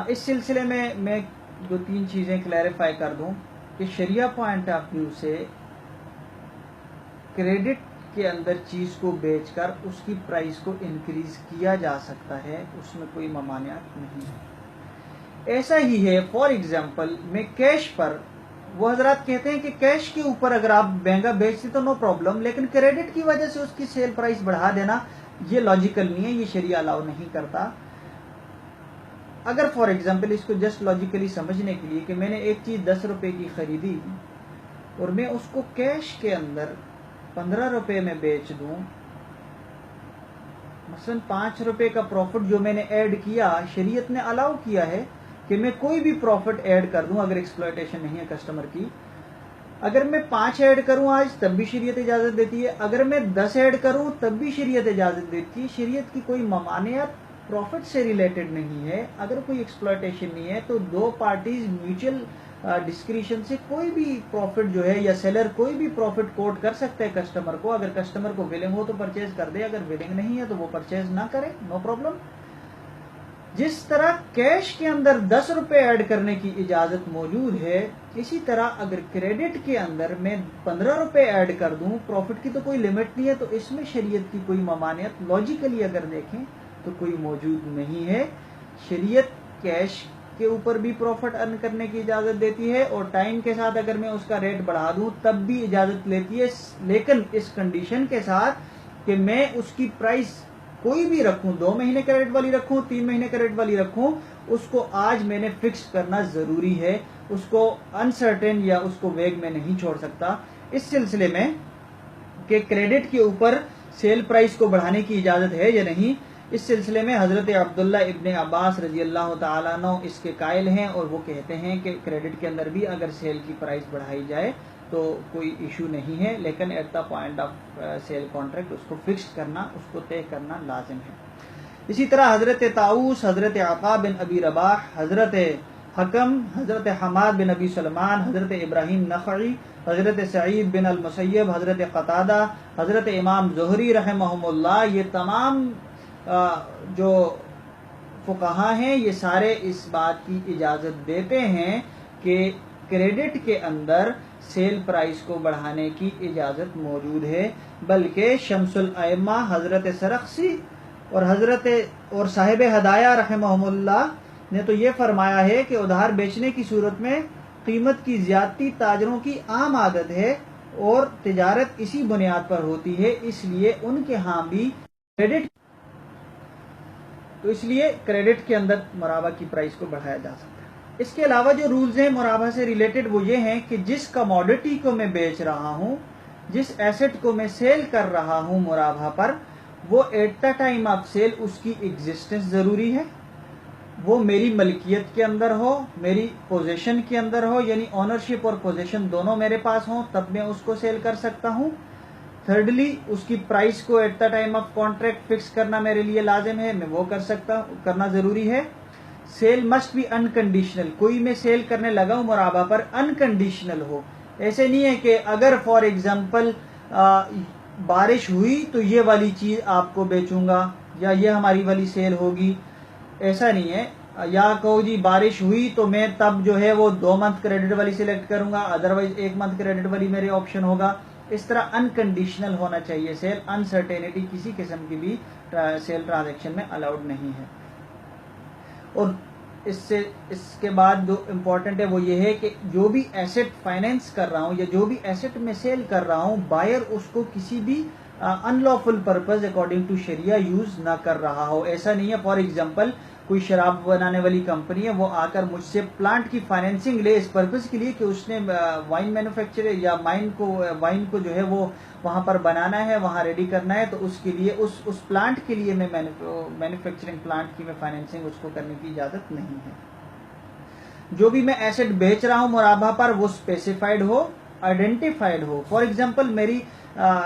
اس سلسلے میں 2-3 چیزیں کلیریفائی کر دوں کہ شریعہ پوائنٹ آف ویو سے کریڈٹ کے اندر چیز کو بیچ کر اس کی پرائس کو انکریز کیا جا سکتا ہے، اس میں کوئی ممانعت نہیں ہے۔ ایسا ہی ہے فار ایگزامپل میں کیش پر، وہ حضرات کہتے ہیں کہ کیش کے اوپر اگر آپ مہنگا بیچتے تو نو پرابلم، لیکن کریڈٹ کی وجہ سے اس کی سیل پرائس بڑھا دینا یہ لاجیکل نہیں ہے، یہ شریعہ الاؤ نہیں کرتا۔ اگر فار ایگزامپل اس کو جسٹ لاجیکلی سمجھنے کے لیے کہ میں نے ایک چیز 10 روپے کی خریدی اور میں اس کو کیش کے اندر 15 روپے میں بیچ دوں، مثلا 5 روپے کا پروفٹ جو میں نے ایڈ کیا، شریعت نے الاؤ کیا ہے کہ میں کوئی بھی پروفٹ ایڈ کر دوں اگر ایکسپلائٹیشن نہیں ہے کسٹمر کی۔ اگر میں 5 ایڈ کروں آج تب بھی شریعت اجازت دیتی ہے، اگر میں 10 ایڈ کروں تب بھی شریعت اجازت دیتی ہے۔ شریعت کی کوئی ممانعت پروفٹ سے ریلیٹڈ نہیں ہے۔ اگر کوئی ایکسپلائٹیشن نہیں ہے تو 2 پارٹیز میوچل ڈسکریشن سے کوئی بھی پروفٹ جو ہے یا سیلر کوئی بھی پروفٹ کوٹ کر سکتے ہیں کسٹمر کو، اگر کسٹمر کو ویلنگ ہو تو پرچیز کر دے، اگر ویلنگ نہیں ہے تو وہ پرچیز نہ کرے، نو پرابلم۔ جس طرح کیش کے اندر 10 روپے ایڈ کرنے کی اجازت موجود ہے، اسی طرح اگر کریڈٹ کے اندر میں 15 روپے ایڈ کر دوں، پروفٹ کی تو کوئی لمٹ نہیں ہے، تو اس میں شریعت کی کوئی ممانعت لاجیکلی اگر دیکھیں تو کوئی موجود نہیں ہے. شریعت کیش کے اوپر بھی پروفٹ ارن کرنے کی اجازت دیتی ہے اور ٹائم کے ساتھ اگر میں اس کا ریٹ بڑھا دوں تب بھی اجازت لیتی ہے, لیکن اس کنڈیشن کے ساتھ کہ میں اس کی پرائس کوئی بھی رکھوں, 2 مہینے کا ریٹ والی رکھوں, 3 مہینے کا ریٹ والی رکھوں, اس کو آج میں نے فکس کرنا ضروری ہے, اس کو انسرٹن یا اس کو ویگ میں نہیں چھوڑ سکتا. اس سلسلے میں کہ کریڈٹ کے اوپر سیل پرائس کو بڑھانے کی اجازت ہے یا نہیں, اس سلسلے میں حضرت عبداللہ ابن عباس رضی اللہ تعالیٰ عنہ اس کے قائل ہیں اور وہ کہتے ہیں کہ کریڈٹ کے اندر بھی اگر سیل کی پرائس بڑھائی جائے تو کوئی ایشو نہیں ہے, لیکن at the point of sale contract اس کو فکس کرنا, اس کو طے کرنا لازم ہے. اسی طرح حضرت طاؤوس, حضرت عطا بن ابی رباح, حضرت حکم, حضرت حماد بن ابی سلمان, حضرت ابراہیم نخعی, حضرت سعید بن المسیب, حضرت قتادہ, حضرت امام زہری رحمہم اللہ, یہ تمام جو فقہا ہیں یہ سارے اس بات کی اجازت دیتے ہیں کہ کریڈٹ کے اندر سیل پرائس کو بڑھانے کی اجازت موجود ہے, بلکہ شمس الائمہ حضرت سرخسی اور صاحب ہدایہ رحمہم اللہ نے تو یہ فرمایا ہے کہ ادھار بیچنے کی صورت میں قیمت کی زیادتی تاجروں کی عام عادت ہے اور تجارت اسی بنیاد پر ہوتی ہے, اس لیے ان کے ہاں بھی کریڈٹ کے اندر مرابہ کی پرائس کو بڑھایا جا سکتا ہے. اس کے علاوہ جو رولز ہیں مرابہ سے ریلیٹڈ وہ یہ ہیں کہ جس کموڈٹی کو میں بیچ رہا ہوں, جس ایسٹ کو میں سیل کر رہا ہوں مرابہ پر, وہ at the time of sale اس کی ایگزسٹنس ضروری ہے, وہ میری ملکیت کے اندر ہو, میری پوزیشن کے اندر ہو, یعنی اونرشپ اور پوزیشن دونوں میرے پاس ہوں تب میں اس کو سیل کر سکتا ہوں. تھرڈلی اس کی پرائس کو at the time of contract fix کرنا میرے لیے لازم ہے, میں وہ کرنا ضروری ہے. سیل مسٹ بی انکنڈیشنل, کوئی میں سیل کرنے لگا ہوں مرابہ پر انکنڈیشنل ہو, ایسے نہیں ہے کہ اگر فار ایگزامپل بارش ہوئی تو یہ والی چیز آپ کو بیچوں گا یا یہ ہماری والی سیل ہوگی, ایسا نہیں ہے. یا کہو جی بارش ہوئی تو میں تب جو ہے وہ 2 منتھ کریڈٹ والی سلیکٹ کروں گا, ادروائز 1 منتھ کریڈٹ والی میرے آپشن ہوگا. اس طرح انکنڈیشنل ہونا چاہیے سیل, انسرٹینٹی کسی قسم کی بھی سیل ٹرانزیکشن میں الاؤڈ نہیں ہے. اور اس کے بعد جو امپورٹنٹ ہے وہ یہ ہے کہ جو بھی ایسٹ فائنینس کر رہا ہوں یا جو بھی ایسٹ میں سیل کر رہا ہوں, بائر اس کو کسی بھی unlawful purpose according to شریعہ یوز نہ کر رہا ہو. ایسا نہیں ہے فار ایگزامپل کوئی شراب بنانے والی کمپنی ہے, وہ آ کر مجھ سے پلانٹ کی فائنینسنگ لے اس پرپز کے لیے کہ اس نے وائن مینوفیکچر یا وائن کو جو ہے وہ وہاں پر بنانا ہے, وہاں ریڈی کرنا ہے, تو اس کے لیے اس پلانٹ کے لیے میں مینوفیکچرنگ پلانٹ کی میں فائنینسنگ اس کو کرنے کی اجازت نہیں ہے. جو بھی میں ایسٹ بیچ رہا ہوں مرابہ پر وہ specified who, identified who. For example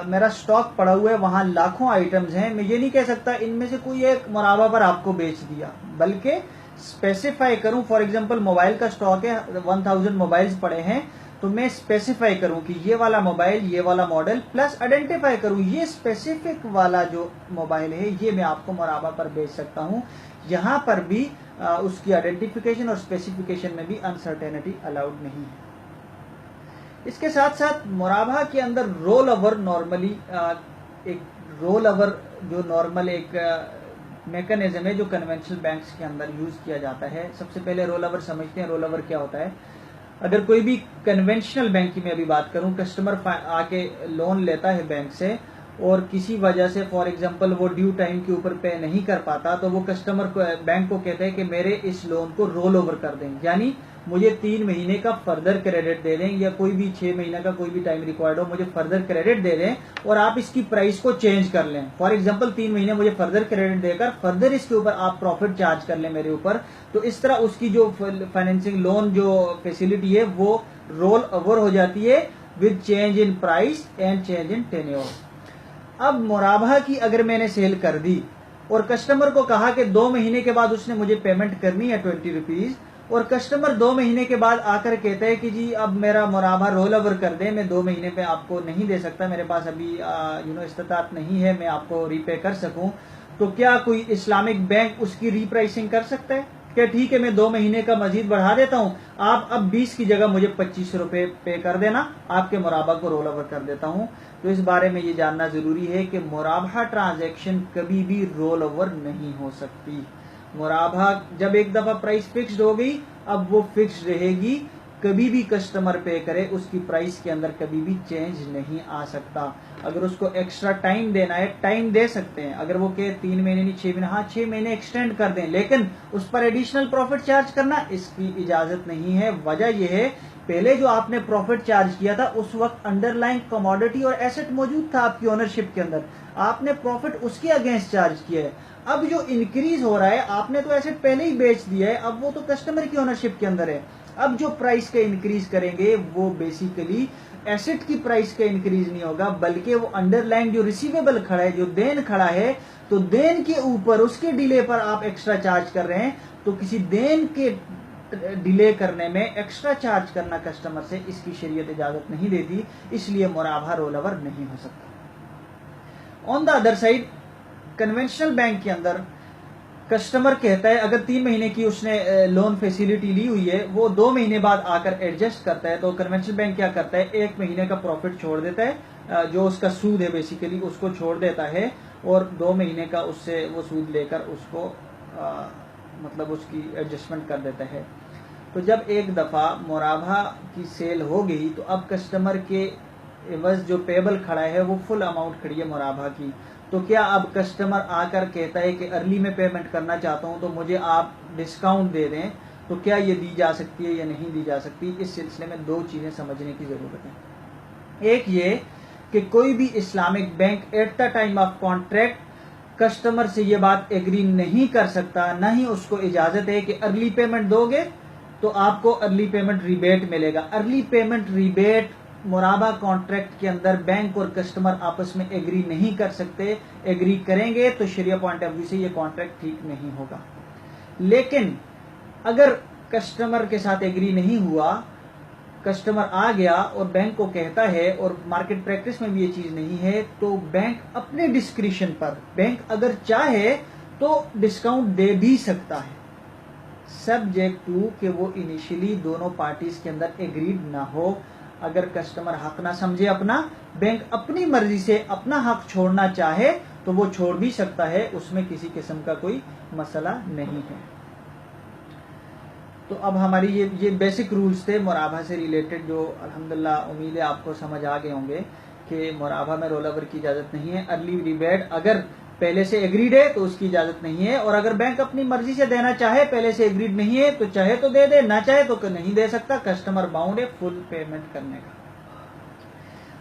میرا سٹاک پڑا ہوا ہے, وہاں لاکھوں آئٹمز ہیں, میں یہ نہیں کہہ سکتا ان میں سے کوئی ایک مرابہ پر آپ کو بیچ دیا, بلکہ اسپیسیفائی کروں. فار ایگزامپل موبائل کا سٹاک ہے, 1000 موبائلز پڑے ہیں, تو میں اسپیسیفائی کروں کہ یہ والا موبائل, یہ والا ماڈل, پلس آئیڈینٹیفائی کروں یہ اسپیسیفک والا جو موبائل ہے یہ میں آپ کو مرابہ پر بیچ سکتا ہوں. یہاں پر بھی اس کی آئیڈینٹیفیکیشن اور اسپیسیفیکیشن میں بھی انسرٹینٹی الاؤڈ نہیں ہے. اس کے ساتھ ساتھ مرابہ کے اندر رول اوور نارملی ایک رول اوور جو نارمل ایک میکنزم ہے جو کنونشنل بینکس کے اندر یوز کیا جاتا ہے. سب سے پہلے رول اوور سمجھتے ہیں. رول اوور کیا ہوتا ہے؟ اگر کوئی بھی کنونشنل بینک کی میں ابھی بات کروں, کسٹمر آ کے لون لیتا ہے بینک سے اور کسی وجہ سے فار ایگزامپل وہ ڈیو ٹائم کے اوپر پے نہیں کر پاتا, تو وہ کسٹمر بینک کو کہتا ہے کہ میرے اس لون کو رول اوور کر دیں, یعنی مجھے 3 مہینے کا فردر کریڈٹ دے دیں, یا کوئی بھی 6 مہینے کا کوئی بھی ٹائم ریکوائرڈ ہو, مجھے فردر کریڈٹ دے دیں اور آپ اس کی پرائس کو چینج کر لیں. فار ایگزامپل 3 مہینے مجھے فردر کریڈٹ دے کر فردر اس کے اوپر آپ پروفٹ چارج کر لیں میرے اوپر, تو اس طرح اس کی جو فائنینسنگ لون جو فیسلٹی ہے وہ رول اوور ہو جاتی ہے with change in price and change in tenure. اب مرابہ کی اگر میں نے سیل کر دی اور کسٹمر کو کہا کہ 2 مہینے کے بعد اس نے مجھے پیمنٹ کرنی ہے 20 روپیز, اور کسٹمر 2 مہینے کے بعد آ کر کہتا ہے کہ جی اب میرا مرابہ رول اوور کر دیں, میں 2 مہینے پہ آپ کو نہیں دے سکتا, میرے پاس ابھی استطاعت نہیں ہے میں آپ کو ری پے کر سکوں, تو کیا کوئی اسلامک بینک اس کی ری پرائسنگ کر سکتا ہے؟ کہ ٹھیک ہے میں 2 مہینے کا مزید بڑھا دیتا ہوں، آپ اب 20 کی جگہ مجھے 25 روپے پے کر دینا، آپ کے مرابحہ کو رول اوور کر دیتا ہوں۔ تو اس بارے میں یہ جاننا ضروری ہے کہ مرابحہ ٹرانزیکشن کبھی بھی رول اوور نہیں ہو سکتی۔ مرابحہ جب ایک دفعہ پرائس فکسڈ ہو گئی، اب وہ فکسڈ رہے گی، کبھی بھی کسٹمر پے کرے اس کی پرائس کے اندر کبھی بھی چینج نہیں آ سکتا۔ اگر اس کو ایکسٹرا ٹائم دینا ہے، ٹائم دے سکتے ہیں، اگر وہ کہ 3 مہینے نہیں 6 مہینے، ہاں 6 مہینے ایکسٹینڈ کر دیں، لیکن اس پر ایڈیشنل پروفٹ چارج کرنا اس کی اجازت نہیں ہے۔ وجہ یہ ہے پہلے جو آپ نے پروفٹ چارج کیا تھا اس وقت انڈر لائن کموڈٹی اور ایسٹ موجود تھا آپ کی اونرشپ کے اندر، آپ نے پروفٹ اس کے اگینسٹ چارج کیا ہے۔ اب جو انکریز ہو رہا ہے، آپ نے تو ایسٹ پہلے ہی بیچ دیا ہے، اب وہ تو کسٹمر کی اونرشپ کے اندر ہے۔ اب جو پرائس کا انکریز کریں گے وہ بیسیکلی ایسٹ کی پرائس کا انکریز نہیں ہوگا، بلکہ وہ انڈر لائن جو ریسیویبل کھڑا ہے، جو دین کھڑا ہے، تو دین کے اوپر اس کے ڈیلے پر آپ ایکسٹرا چارج کر رہے ہیں، تو کسی دین کے ڈیلے کرنے میں ایکسٹرا چارج کرنا کسٹمر سے اس کی شریعت اجازت نہیں دیتی، اس لیے مرابحہ رول اوور نہیں ہو سکتا۔ On the other side conventional bank کے اندر کسٹمر کہتا ہے اگر 3 مہینے کی اس نے لون فیسیلٹی لی ہوئی ہے، وہ 2 مہینے بعد آ کر ایڈجسٹ کرتا ہے، تو کنونشنل بینک کیا کرتا ہے 1 مہینے کا پروفٹ چھوڑ دیتا ہے، جو اس کا سود ہے بیسیکلی اس کو چھوڑ دیتا ہے، اور 2 مہینے کا اس سے وہ سود لے کر اس کو مطلب اس کی ایڈجسٹمنٹ کر دیتا ہے۔ تو جب ایک دفعہ مرابحہ کی سیل ہو گئی تو اب کسٹمر کے عوض جو پیبل کھڑا ہے وہ فل اماؤنٹ کھڑی ہے مرابحہ کی، تو کیا اب کسٹمر آ کر کہتا ہے کہ ارلی میں پیمنٹ کرنا چاہتا ہوں تو مجھے آپ ڈسکاؤنٹ دے دیں، تو کیا یہ دی جا سکتی ہے یا نہیں دی جا سکتی؟ اس سلسلے میں 2 چیزیں سمجھنے کی ضرورت ہے۔ ایک یہ کہ کوئی بھی Islamic bank at the time of contract customer سے یہ بات ایگری نہیں کر سکتا، نہ ہی اس کو اجازت ہے کہ ارلی پیمنٹ دو گے تو آپ کو ارلی پیمنٹ ریبیٹ ملے گا۔ ارلی پیمنٹ ریبیٹ مرابحہ کانٹریکٹ کے اندر بینک اور کسٹمر آپس میں ایگری نہیں کر سکتے، ایگری کریں گے تو شریعہ پوائنٹ آف ویو سے یہ کانٹریکٹ ٹھیک نہیں ہوگا۔ لیکن اگر کسٹمر کے ساتھ ایگری نہیں ہوا، کسٹمر آ گیا اور بینک کو کہتا ہے، اور مارکیٹ پریکٹس میں بھی یہ چیز نہیں ہے، تو بینک اپنے ڈسکریشن پر، بینک اگر چاہے تو ڈسکاؤنٹ دے بھی سکتا ہے، سبجیکٹ ٹو کہ وہ انیشلی دونوں پارٹیز کے اندر ایگریڈ نہ ہو۔ اگر کسٹمر حق نہ سمجھے اپنا، بینک اپنی مرضی سے اپنا حق چھوڑنا چاہے تو وہ چھوڑ بھی سکتا ہے، اس میں کسی قسم کا کوئی مسئلہ نہیں ہے۔ تو اب ہماری یہ بیسک رولز تھے مرابحہ سے ریلیٹڈ، جو الحمدللہ امید ہے آپ کو سمجھ آ گئے ہوں گے کہ مرابحہ میں رول اوور کی اجازت نہیں ہے۔ ارلی ریبیٹ اگر پہلے سے ایگریڈ ہے تو اس کی اجازت نہیں ہے، اور اگر بینک اپنی مرضی سے دینا چاہے، پہلے سے ایگریڈ نہیں ہے تو چاہے تو دے دے، نہ چاہے تو نہیں دے سکتا، کسٹمر باؤنڈ ہے فل پیمنٹ کرنے کا۔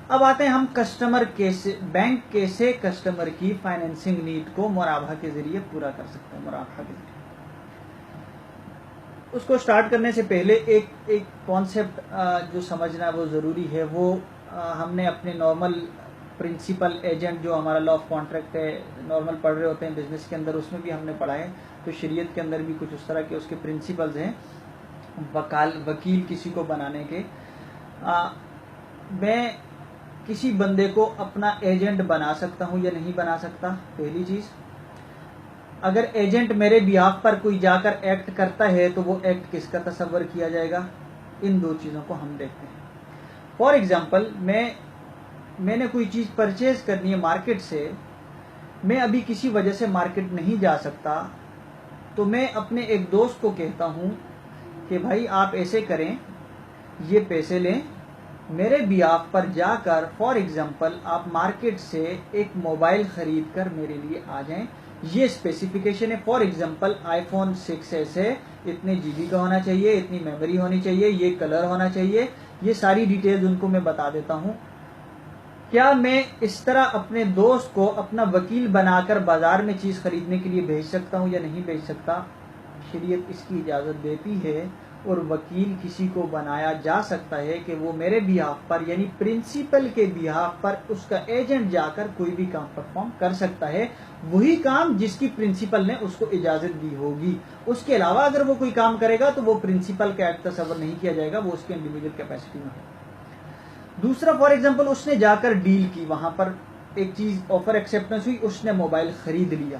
اب آتے ہیں ہم کسٹمر کیسے، بینک کیسے کسٹمر کی فائنینسنگ نیڈ کو مرابحہ کے ذریعے پورا کر سکتے ہیں۔ مرابحہ کے ذریعے اس کو سٹارٹ کرنے سے پہلے ایک کانسیپٹ جو سمجھنا وہ ضروری ہے، وہ ہم نے اپنے نارمل پرنسپل ایجنٹ جو ہمارا لا آف کانٹریکٹ ہے نارمل پڑھ رہے ہوتے ہیں بزنس کے اندر، اس میں بھی ہم نے پڑھا ہے، تو شریعت کے اندر بھی کچھ اس طرح کے اس کے پرنسپلز ہیں وکیل کسی کو بنانے کے۔ میں کسی بندے کو اپنا ایجنٹ بنا سکتا ہوں یا نہیں بنا سکتا؟ پہلی چیز، اگر ایجنٹ میرے بیہاف پر کوئی جا کر ایکٹ کرتا ہے تو وہ ایکٹ کس کا تصور کیا جائے گا؟ ان 2 چیزوں کو ہم دیکھتے ہیں۔ فار ایگزامپل میں نے کوئی چیز پرچیز کرنی ہے مارکیٹ سے، میں ابھی کسی وجہ سے مارکیٹ نہیں جا سکتا، تو میں اپنے ایک دوست کو کہتا ہوں کہ بھائی آپ ایسے کریں، یہ پیسے لیں، میرے بیہاف پر جا کر فار ایگزامپل آپ مارکیٹ سے ایک موبائل خرید کر میرے لیے آ جائیں، یہ اسپیسیفکیشن ہے، for example I phone 6s ہے، اتنے GB کا ہونا چاہیے، اتنی میموری ہونی چاہیے، یہ کلر ہونا چاہیے، یہ ساری ڈیٹیلز ان کو میں بتا دیتا ہوں۔ کیا میں اس طرح اپنے دوست کو اپنا وکیل بنا کر بازار میں چیز خریدنے کے لیے بھیج سکتا ہوں یا نہیں بھیج سکتا؟ شریعت اس کی اجازت دیتی ہے، اور وکیل کسی کو بنایا جا سکتا ہے کہ وہ میرے بیہاف پر یعنی پرنسپل کے بیہاف پر اس کا ایجنٹ جا کر کوئی بھی کام پرفارم کر سکتا ہے، وہی کام جس کی پرنسپل نے اس کو اجازت دی ہوگی۔ اس کے علاوہ اگر وہ کوئی کام کرے گا تو وہ پرنسپل کا ایکٹ تصور نہیں کیا جائے گا، وہ اس کے انڈیویجول کیپیسٹی میں ہے۔ دوسرا، فار ایگزامپل اس نے جا کر ڈیل کی، وہاں پر ایک چیز آفر ایکسیپٹنس ہوئی، اس نے موبائل خرید لیا،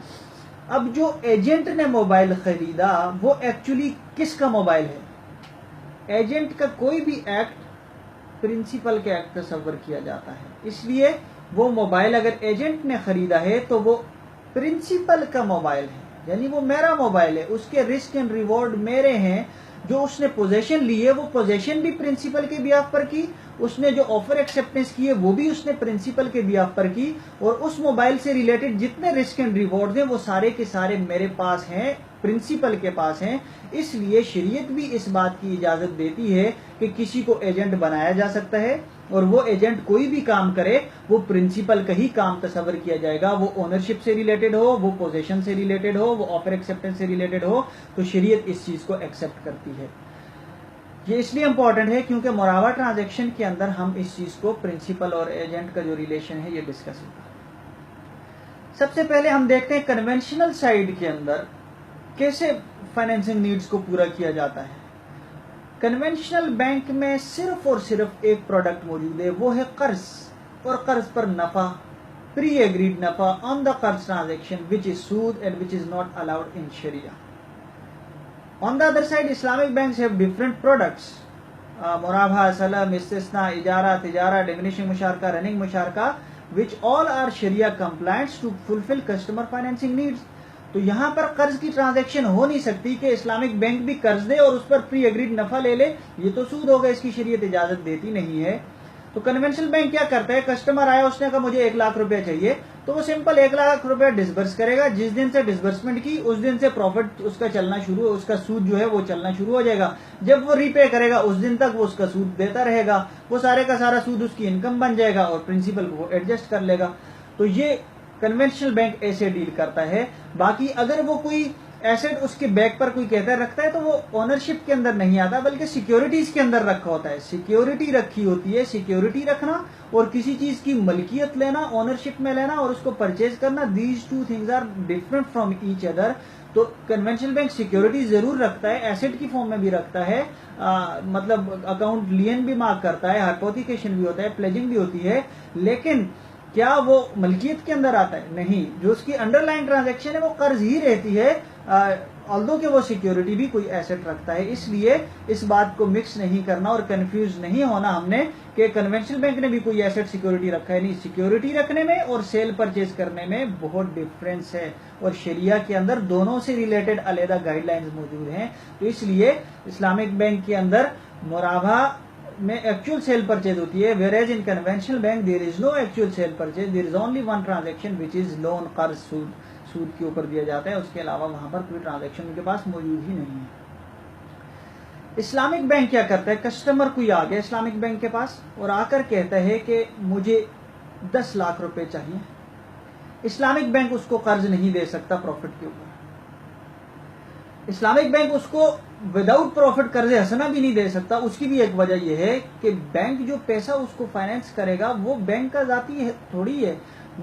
اب جو ایجنٹ نے موبائل خریدا وہ ایکچولی کس کا موبائل ہے؟ ایجنٹ کا کوئی بھی ایکٹ پرنسپل کے ایکٹ تصور کیا جاتا ہے، اس لیے وہ موبائل اگر ایجنٹ نے خریدا ہے تو وہ پرنسپل کا موبائل ہے، یعنی وہ میرا موبائل ہے، اس کے رسک اینڈ ریوارڈ میرے ہیں۔ جو اس نے پوزیشن لی ہے وہ پوزیشن بھی پرنسپل کے بیاف پر کی، اس نے جو آفر ایکسپٹنس کی ہے وہ بھی اس نے پرنسپل کے بیاف پر کی، اور اس موبائل سے ریلیٹڈ جتنے رسک اینڈ ریوارڈ ہیں وہ سارے کے سارے میرے پاس ہیں، پرنسپل کے پاس ہیں۔ اس لیے شریعت بھی اس بات کی اجازت دیتی ہے کہ کسی کو ایجنٹ بنایا جا سکتا ہے، اور وہ ایجنٹ کوئی بھی کام کرے وہ پرنسپل کا ہی کام تصور کیا جائے گا، وہ اونرشپ سے ریلیٹڈ ہو، وہ پوزیشن سے ریلیٹڈ ہو، وہ آفر ایکسپٹنس سے ریلیٹڈ ہو، تو شریعت اس چیز کو ایکسپٹ کرتی ہے۔ یہ اس لیے امپورٹنٹ ہے کیونکہ مراوہ ٹرانزیکشن کے اندر ہم اس چیز کو پرنسپل اور ایجنٹ کا جو ریلیشن ہے یہ ڈسکس ہوگا۔ سب سے پہلے ہم دیکھتے ہیں کنونشنل سائیڈ کے اندر کیسے فائنینسنگ نیڈز کو پورا کیا جاتا ہے۔ کنونشنل بینک میں صرف اور صرف ایک پروڈکٹ موجود ہے، وہ ہے قرض، اور قرض پر نفع، پری ایگریڈ نفع آن دا قرض ٹرانزیکشن وچ از سود and which is not allowed in شریعہ۔ On the other side, Islamic banks have different products. Murabha, salam, istisna, ijara, tijara, diminishing musharka, running musharka, which all are Sharia compliant to fulfill customer financing needs. تو یہاں پر قرض کی transaction ہو نہیں سکتی کہ Islamic bank بھی قرض دے اور اس پر پری ایگریڈ نفع لے لے، یہ تو سود ہوگا، اس کی شریعت اجازت دیتی نہیں ہے۔ تو کنونشنل بینک کیا کرتا ہے، کسٹمر آیا، اس نے کہا مجھے 1 لاکھ روپے چاہیے، تو وہ سمپل 1 لاکھ روپے ڈسبرس کرے گا، جس دن سے ڈسبرسمنٹ کی اس دن سے پروفٹ اس کا چلنا شروع، اس کا سود جو ہے وہ چلنا شروع ہو جائے گا۔ جب وہ ری پے کرے گا اس دن تک وہ اس کا سود دیتا رہے گا، وہ سارے کا سارا سود اس کی انکم بن جائے گا اور پرنسپل کو وہ ایڈجسٹ کر لے گا۔ تو یہ کنونشنل بینک ایسے ڈیل کرتا ہے۔ باقی اگر وہ کوئی ایسٹ اس کے بیک پر کوئی کہتا رکھتا ہے تو وہ اونرشپ کے اندر نہیں آتا بلکہ سیکیورٹیز کے اندر رکھا ہوتا ہے، سیکیورٹی رکھی ہوتی ہے۔ سیکیورٹی رکھنا اور کسی چیز کی ملکیت لینا، اونرشپ میں لینا اور اس کو پرچیز کرنا، these two things are different from each other. تو کنونشنل بینک سیکیورٹی ضرور رکھتا ہے، ایسٹ کی فارم میں بھی رکھتا ہے، مطلب اکاؤنٹ لین بھی مارک کرتا ہے، ہائپوتھیکیشن بھی ہوتا ہے، پلیجنگ بھی ہوتی ہے، لیکن کیا وہ ملکیت کے اندر آتا ہے؟ نہیں۔ جو اس کی انڈر لائن ٹرانزیکشن ہے وہ قرض ہی رہتی ہے، آلدو کہ وہ سیکیورٹی بھی کوئی ایسٹ رکھتا ہے۔ اس لیے اس بات کو مکس نہیں کرنا اور کنفیوز نہیں ہونا ہم نے کہ کنونشنل بینک نے بھی کوئی ایسٹ سیکیورٹی رکھا ہے، نہیں۔ سیکیورٹی رکھنے میں اور سیل پرچیز کرنے میں بہت ڈفرینس ہے، اور شریعہ کے اندر دونوں سے ریلیٹڈ علیحدہ گائیڈ لائنز موجود ہیں۔ تو اس لیے اسلامک بینک کے اندر مرابحہ میں ایکچوئل سیل پرچیز ہوتی ہے، whereas in conventional bank there is no actual sale purchase, there is only one transaction which is loan، قرض، سود کے اوپر دیا جاتا ہے، اس کے علاوہ وہاں پر کوئی ٹرانزیکشن ان کے پاس موجود ہی نہیں ہے۔ اسلامک بینک کیا کرتا ہے، کسٹمر کوئی آ گیا اسلامک بینک کے پاس اور آ کر کہتا ہے کہ مجھے 10 لاکھ روپے چاہیے، اسلامک بینک اس کو قرض نہیں دے سکتا پروفٹ کے اوپر۔ اسلامک بینک اس کو وداؤٹ پروفٹ قرض حسنہ بھی نہیں دے سکتا۔ اس کی بھی ایک وجہ یہ ہے کہ بینک جو پیسہ اس کو فائنینس کرے گا وہ بینک کا ذاتی تھوڑی ہے،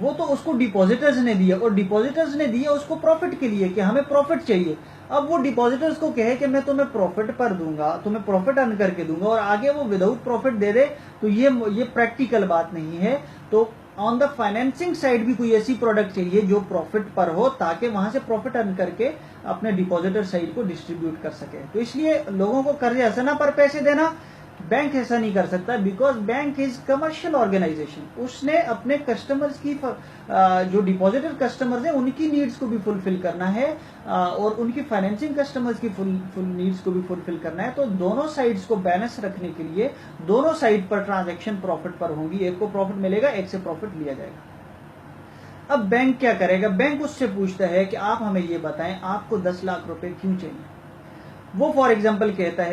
وہ تو اس کو ڈیپوزیٹرز نے دیا، اور ڈیپوزیٹرز نے دیا اس کو پروفٹ کے لیے کہ ہمیں پروفٹ چاہیے۔ اب وہ ڈیپوزیٹرز کو کہے کہ میں تمہیں پروفٹ پر دوں گا، تمہیں پروفٹ ارن کر کے دوں گا، اور آگے وہ وداؤٹ پروفٹ دے دے، تو یہ پریکٹیکل بات نہیں ہے۔ تو آن دا فائنینسنگ سائڈ بھی کوئی ایسی پروڈکٹ چاہیے جو پروفٹ پر ہو تاکہ وہاں سے پروفٹ ارن کر کے اپنے ڈیپوزیٹر سائڈ کو ڈسٹریبیوٹ کر سکے۔ تو اس لیے لوگوں کو قرض حسنہ پر پیسے دینا بینک ایسا نہیں کر سکتا، because bank is commercial organisation. اس نے اپنے کسٹمرز کی جو ڈیپوزیٹر کسٹمرز ہیں ان کی نیڈز کو بھی فلفل کرنا ہے، اور ان کی فائنینسنگ کسٹمرز کی فل نیڈز کو بھی فلفل کرنا ہے۔ تو دونوں سائڈز کو بیلنس رکھنے کے لیے دونوں سائڈ پر ٹرانزیکشن پروفٹ پر ہوں گی، ایک کو پروفٹ ملے گا، ایک سے پروفٹ لیا جائے گا۔ اب بینک کیا کرے گا، بینک اس سے پوچھتا ہے کہ آپ ہمیں یہ بتائیں آپ کو 10 لاکھ روپے کیوں چاہیے۔ وہ فار ایگزامپل کہتا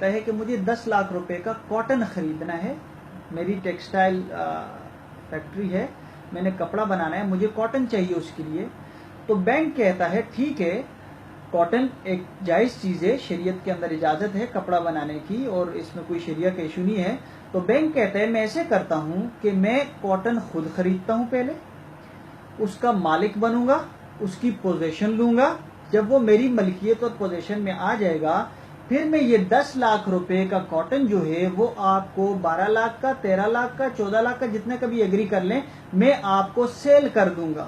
ہے کہ مجھے 10 لاکھ روپے کا کاٹن خریدنا ہے، میری ٹیکسٹائل فیکٹری ہے، میں نے کپڑا بنانا ہے، مجھے کاٹن چاہیے اس کے لیے۔ تو بینک کہتا ہے ٹھیک ہے، کاٹن ایک جائز چیز ہے، شریعت کے اندر اجازت ہے کپڑا بنانے کی اور اس میں کوئی شریعہ کا ایشو نہیں ہے۔ تو بینک کہتا ہے میں ایسے کرتا ہوں کہ میں کاٹن خود خریدتا ہوں، پہلے اس کا مالک بنوں گا، اس کی پوزیشن لوں گا، جب وہ میری ملکیت اور پوزیشن میں آ جائے گا پھر میں یہ 10 لاکھ روپے کا کاٹن جو ہے وہ آپ کو 12 لاکھ کا، 13 لاکھ کا، 14 لاکھ کا، جتنے کا بھی ایگری کر لیں، میں آپ کو سیل کر دوں گا۔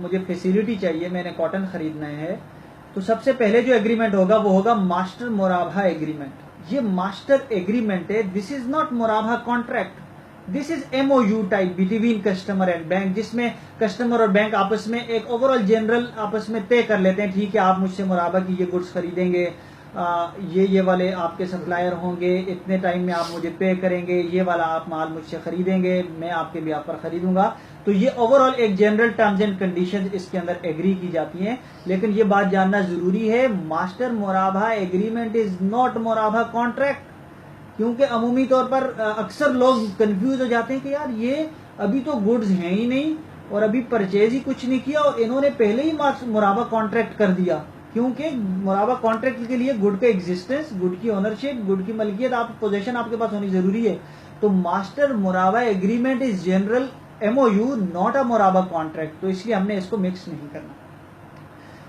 مجھے فیسیلٹی چاہیے، میں نے کاٹن خریدنا ہے، تو سب سے پہلے جو ایگریمنٹ ہوگا وہ ہوگا ماسٹر مرابحہ ایگریمنٹ. یہ ماسٹر ایگریمنٹ ہے، دس از ناٹ مرابحہ contract, this is MOU type between customer and bank, جس میں کسٹمر اور بینک آپس میں ایک اوور آل جنرل آپس میں طے کر لیتے ہیں، ٹھیک ہے آپ مجھ سے مرابحہ کی یہ گڈس خریدیں گے، یہ والے آپ کے سپلائر ہوں گے، اتنے ٹائم میں آپ مجھے پے کریں گے، یہ والا آپ مال مجھ سے خریدیں گے، میں آپ کے بیہاف پر خریدوں گا. تو یہ اوور آل ایک جنرل ٹرمز اینڈ کنڈیشن اس کے اندر ایگری کی جاتی ہیں. لیکن یہ بات جاننا ضروری ہے، ماسٹر مرابحہ ایگریمنٹ از ناٹ مرابحہ کانٹریکٹ، کیونکہ عمومی طور پر اکثر لوگ کنفیوز ہو جاتے ہیں کہ یار یہ ابھی تو گڈز ہیں ہی نہیں اور ابھی پرچیز ہی کچھ نہیں کیا اور انہوں نے پہلے ہی مرابحہ کانٹریکٹ کر دیا. کیونکہ مرابحہ کانٹریکٹ کے لیے گڈ کا ایگزسٹنس، گڈ کی اونرشپ، گڈ کی ملکیت، پوزیشن آپ کے پاس ہونی ضروری ہے. تو ماسٹر مرابحہ agreement is general MOU not a مرابحہ کانٹریکٹ، تو اس لیے ہم نے اس کو مکس نہیں کرنا.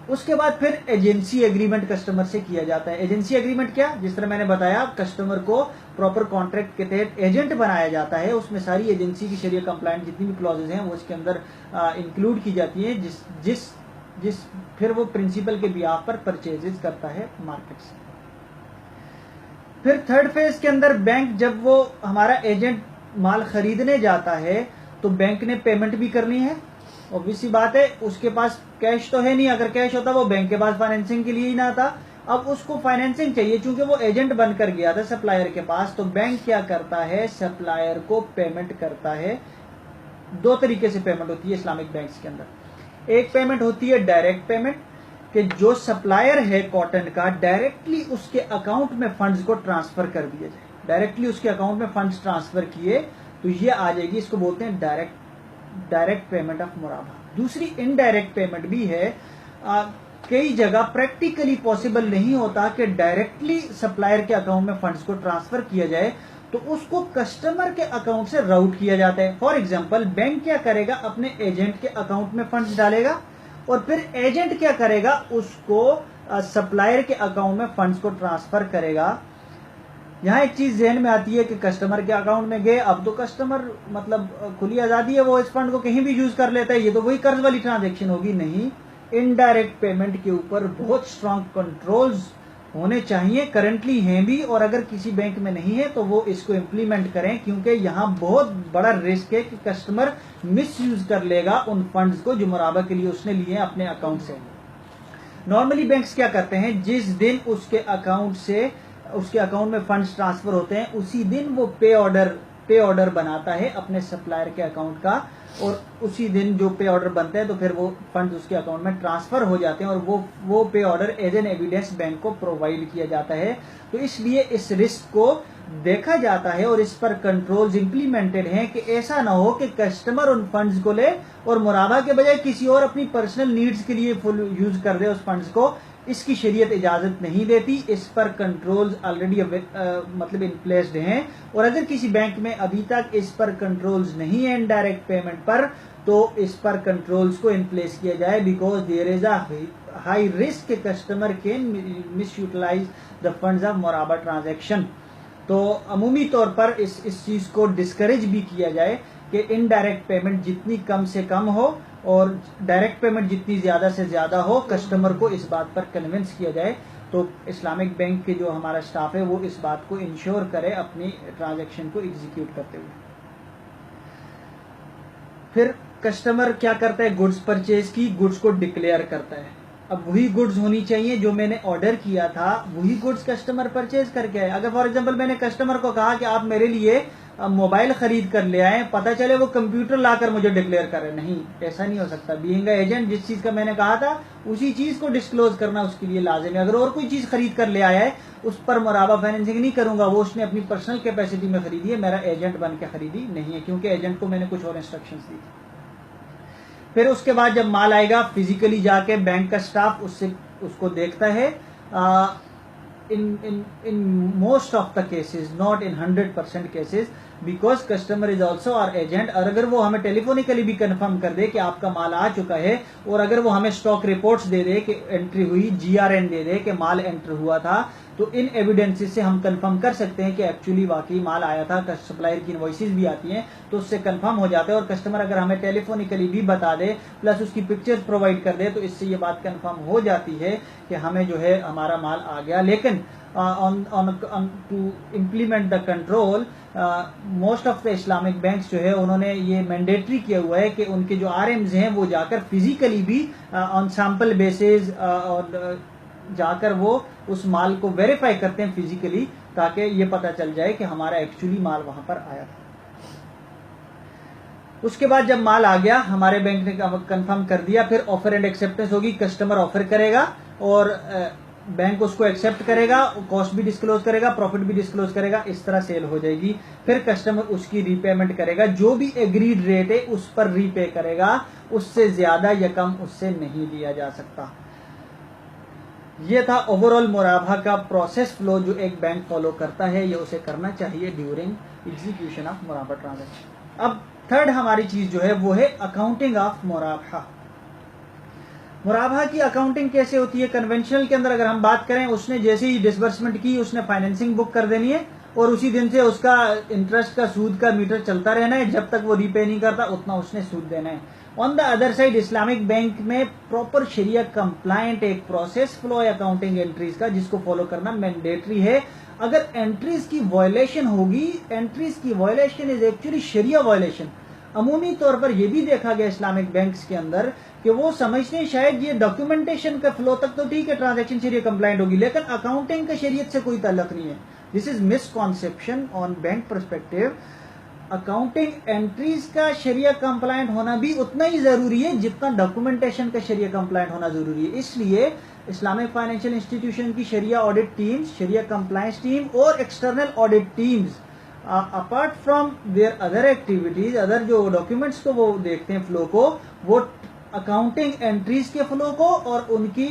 اس کے بعد پھر ایجنسی ایگریمنٹ کسٹمر سے کیا جاتا ہے. ایجنسی ایگریمنٹ کیا؟ جس طرح میں نے بتایا کسٹمر کو پراپر کانٹریکٹ کے تحت ایجنٹ بنایا جاتا ہے، اس میں ساری ایجنسی کی شریعہ کمپلائنٹ جتنی بھی کلوزز ہیں وہ اس کے اندر انکلوڈ کی جاتی ہیں، جس پھر وہ پرنسپل کے بیہاف پر پرچیز کرتا ہے مارکیٹ سے. پھر تھرڈ فیز کے اندر بینک جب وہ ہمارا ایجنٹ مال خریدنے جاتا ہے تو بینک نے پیمنٹ بھی کرنی ہے. obvious سی بات ہے، اس کے پاس کیش تو ہے نہیں، اگر کیش ہوتا وہ بینک کے پاس فائنینسنگ کے لیے ہی نہ آتا. اب اس کو فائنینسنگ چاہیے، چونکہ وہ ایجنٹ بن کر گیا تھا سپلائر کے پاس، تو بینک کیا کرتا ہے، سپلائر کو پیمنٹ کرتا ہے. دو طریقے سے پیمنٹ ہوتی ہے اسلامک بینکس کے اندر. ایک پیمنٹ ہوتی ہے ڈائریکٹ پیمنٹ، کہ جو سپلائر ہے کاٹن کا ڈائریکٹلی اس کے اکاؤنٹ میں فنڈز کو ٹرانسفر کر دیا جائے، ڈائریکٹلی اس کے اکاؤنٹ میں فنڈز ٹرانسفر کیے تو یہ آ جائے گی، اس کو بولتے ہیں ڈائریکٹ پیمنٹ آف مرابحہ. دوسری انڈائریکٹ پیمنٹ بھی ہے. کئی جگہ پریکٹیکلی پاسبل نہیں ہوتا کہ ڈائریکٹلی سپلائر کے اکاؤنٹ میں فنڈز کو ٹرانسفر کیا جائے، تو اس کو کسٹمر کے اکاؤنٹ سے راؤٹ کیا جاتا ہے. فار ایگزامپل بینک کیا کرے گا، اپنے ایجنٹ کے اکاؤنٹ میں فنڈز ڈالے گا اور پھر ایجنٹ کیا کرے گا، اس کو سپلائر کے اکاؤنٹ میں فنڈز کو ٹرانسفر کرے گا. یہاں ایک چیز ذہن میں آتی ہے کہ کسٹمر کے اکاؤنٹ میں گئے، اب تو کسٹمر مطلب کھلی آزادی ہے، وہ اس فنڈ کو کہیں بھی یوز کر لیتا ہے، یہ تو وہی قرض والی ٹرانزیکشن ہوگی. نہیں، انڈائریکٹ پیمنٹ کے اوپر بہت اسٹرانگ کنٹرولز ہونے چاہیے، کرنٹلی ہیں بھی، اور اگر کسی بینک میں نہیں ہے تو وہ اس کو امپلیمنٹ کریں، کیونکہ یہاں بہت بڑا رسک ہے کہ کسٹمر مس یوز کر لے گا ان فنڈز کو جو مرابحہ کے لیے اس نے لیے اپنے اکاؤنٹ سے. نارملی بینکس کیا کرتے ہیں، جس دن اس کے اکاؤنٹ میں فنڈز ٹرانسفر ہوتے ہیں اسی دن وہ پے آرڈر بناتا ہے اپنے سپلائر کے اکاؤنٹ کا، اور اسی دن جو پے آرڈر بنتا ہے تو پھر وہ فنڈز اس کے اکاؤنٹ میں ٹرانسفر ہو جاتے ہیں، اور وہ pay order as an evidence bank کو پرووائڈ کیا جاتا ہے. تو اس لیے اس رسک کو دیکھا جاتا ہے اور اس پر کنٹرولز امپلیمنٹڈ ہیں کہ ایسا نہ ہو کہ کسٹمر ان فنڈز کو لے اور مرابحہ کے بجائے کسی اور اپنی پرسنل نیڈز کے لیے فل یوز کر دے اس فنڈز کو. اس کی شریعت اجازت نہیں دیتی. اس پر کنٹرولز آلریڈی مطلب ان پلیسڈ ہیں، اور اگر کسی بینک میں ابھی تک اس پر کنٹرولز نہیں ہیں انڈائریکٹ پیمنٹ پر، تو اس پر کنٹرولز کو ان پلیس کیا جائے، because there is a high risk کہ customer can misutilise the funds of مرابحہ ٹرانزیکشن. تو عمومی طور پر اس چیز کو ڈسکریج بھی کیا جائے کہ انڈائریکٹ پیمنٹ جتنی کم سے کم ہو اور ڈائریکٹ پیمنٹ جتنی زیادہ سے زیادہ ہو، کسٹمر کو اس بات پر کنونس کیا جائے. تو اسلامک بینک کے جو ہمارا اسٹاف ہے وہ اس بات کو انشور کرے اپنی ٹرانزیکشن کو ایگزیکیوٹ کرتے ہوئے. پھر کسٹمر کیا کرتا ہے، گڈز پرچیز کی، گڈز کو ڈکلیئر کرتا ہے. اب وہی گڈز ہونی چاہیے جو میں نے آرڈر کیا تھا، وہی گڈز کسٹمر پرچیز کر کے آئے. اگر فار ایگزامپل میں نے کسٹمر کو کہا کہ آپ میرے لیے موبائل خرید کر لے آئیں، پتہ چلے وہ کمپیوٹر لا کر مجھے ڈکلیئر کرے، نہیں، ایسا نہیں ہو سکتا. بینگ اے ایجنٹ جس چیز کا میں نے کہا تھا اسی چیز کو ڈسکلوز کرنا اس کے لیے لازم ہے. اگر اور کوئی چیز خرید کر لے آیا ہے اس پر مرابحہ فائنینسنگ نہیں کروں گا، وہ اس نے اپنی پرسنل کیپیسٹی میں خریدی ہے، میرا ایجنٹ بن کے خریدی نہیں ہے، کیونکہ ایجنٹ کو میں نے کچھ اور انسٹرکشنز دی تھی. پھر اس کے بعد جب مال آئے گا فزیکلی جا کے بینک کا اسٹاف اس کو دیکھتا ہے. in most of the cases, not in 100% cases, because customer is also our agent. اور اگر وہ ہمیں ٹیلی فونیکلی بھی کنفرم کر دے کہ آپ کا مال آ چکا ہے، اور اگر وہ ہمیں اسٹاک رپورٹس دے دے کہ انٹری ہوئی، GRN دے دے کہ مال انٹر ہوا تھا، تو ان ایویڈنسز سے ہم کنفرم کر سکتے ہیں کہ ایکچولی واقعی مال آیا تھا. سپلائر کی انوائسز بھی آتی ہیں تو اس سے کنفرم ہو جاتا ہے, اور کسٹمر اگر ہمیں ٹیلی فونیکلی بھی بتا دے پلس اس کی پکچرز پرووائڈ کر دے تو اس سے یہ بات کنفرم ہو جاتی ہے کہ ہمیں جو ہے ہمارا مال آ گیا. لیکن to implement the control, most of the Islamic banks جو ہے انہوں نے یہ مینڈیٹری کیا ہوا ہے کہ ان کے جو RMs ہیں وہ جا کر فزیکلی بھی آن سیمپل بیسز اور جا کر وہ اس مال کو ویریفائی کرتے ہیں فزیکلی, تاکہ یہ پتا چل جائے کہ ہمارا ایکچولی مال وہاں پر آیا تھا. اس کے بعد جب مال آ گیا ہمارے بینک نے کنفرم کر دیا, پھر آفر اینڈ ایکسیپٹنس ہوگی. کسٹمر آفر کرے گا اور بینک اس کو ایکسیپٹ کرے گا, کاسٹ بھی ڈسکلوز کرے گا, پروفٹ بھی ڈسکلوز کرے گا, اس طرح سیل ہو جائے گی. پھر کسٹمر اس کی ری پیمنٹ کرے گا, جو بھی ایگریڈ ریٹ ہے اس پر ری پے کرے گا, اس سے زیادہ یا کم اس سے نہیں لیا جا سکتا. یہ تھا اوور آل مرابحہ کا پروسیس فلو جو ایک بینک فالو کرتا ہے, یہ اسے کرنا چاہیے ڈیورنگ ایگزیکیوشن آف مرابحہ ٹرانزیکشن. اب تھرڈ ہماری چیز جو ہے وہ ہے اکاؤنٹنگ آف مرابحہ. مرابحہ کی اکاؤنٹنگ کیسے ہوتی ہے؟ کنونشنل کے اندر اگر ہم بات کریں, اس نے جیسے ہی ڈسبرسمنٹ کی اس نے فائنینسنگ بک کر دینی ہے اور اسی دن سے اس کا انٹرسٹ کا سود کا میٹر چلتا رہنا ہے, جب تک وہ ری پے نہیں کرتا اتنا اس نے سود دینا ہے. On the other side Islamic bank میں پراپر شریعہ کمپلائنٹ ایک پروسیس فلو ہے اکاؤنٹنگ انٹریز کا, جس کو فالو کرنا مینڈیٹری ہے. اگر انٹریز کی وائلیشن ہوگی, انٹریز کی violation is actually Shariah violation. عمومی طور پر یہ بھی دیکھا گیا اسلامک بینکس کے اندر کہ وہ سمجھتے ہیں شاید یہ ڈاکیومنٹیشن کا فلو تک تو ٹھیک ہے, ٹرانزیکشن شریعہ کمپلائنٹ ہوگی, لیکن اکاؤنٹنگ کا شریعت سے کوئی تعلق نہیں ہے. This is miss conception on bank perspective. Accounting entries کا شریعہ کمپلائنٹ ہونا بھی اتنا ہی ضروری ہے جتنا ڈاکیومنٹیشن کا شریعہ کمپلائنٹ ہونا ضروری ہے. اس لیے اسلامک فائنینشیل انسٹیٹیوشن کی شریعہ آڈٹ ٹیمز, شریعہ کمپلائنس ٹیم اور external audit teams apart from their other activities, other جو ڈاکیومنٹس کو وہ دیکھتے ہیں فلو کو, وہ اکاؤنٹنگ انٹریز کے فلو کو اور ان کی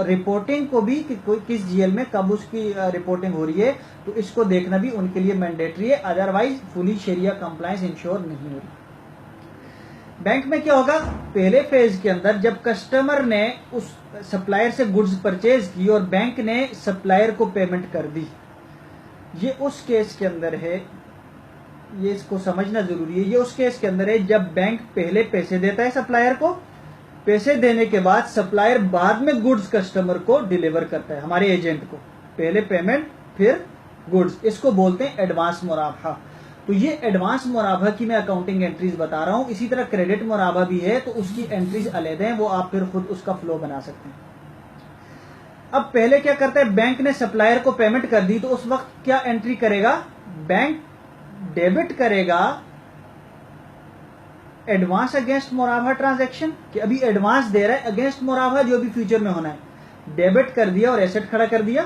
رپورٹنگ کو بھی کہ کس GL میں کب اس کی رپورٹنگ ہو رہی ہے, تو اس کو دیکھنا بھی ان کے لیے مینڈیٹری ہے. ادروائز فلی شریعہ کمپلائنس انشور نہیں ہو رہی. بینک میں کیا ہوگا, پہلے فیز کے اندر جب کسٹمر نے اس سپلائر سے گڈز پرچیز کی اور بینک نے سپلائر کو پیمنٹ کر دی, یہ اس کیس کے اندر ہے, یہ اس کو سمجھنا ضروری ہے. یہ اس کیس کے اندر ہے جب بینک پہلے پیسے دیتا ہے سپلائر کو, پیسے دینے کے بعد سپلائر بعد میں گڈز کسٹمر کو ڈیلیور کرتا ہے, ہمارے ایجنٹ کو. پہلے پیمنٹ پھر گڈز, اس کو بولتے ہیں ایڈوانس مرابحہ. تو یہ ایڈوانس مرابحہ کی میں اکاؤنٹنگ انٹریز بتا رہا ہوں. اسی طرح کریڈٹ مرابحہ بھی ہے, تو اس کی انٹریز علیحدہ ہیں, وہ آپ پھر خود اس کا فلو بنا سکتے ہیں. اب پہلے کیا کرتا ہے, بینک نے سپلائر کو پیمنٹ کر دی تو اس وقت کیا انٹری کرے گا, بینک ڈیبٹ کرے گا ایڈوانس اگینسٹ مرابحہ ٹرانزیکشن, کہ ابھی ایڈوانس دے رہا ہے اگینسٹ مرابحہ جو بھی فیوچر میں ہونا ہے. ڈیبٹ کر دیا اور ایسٹ کھڑا کر دیا,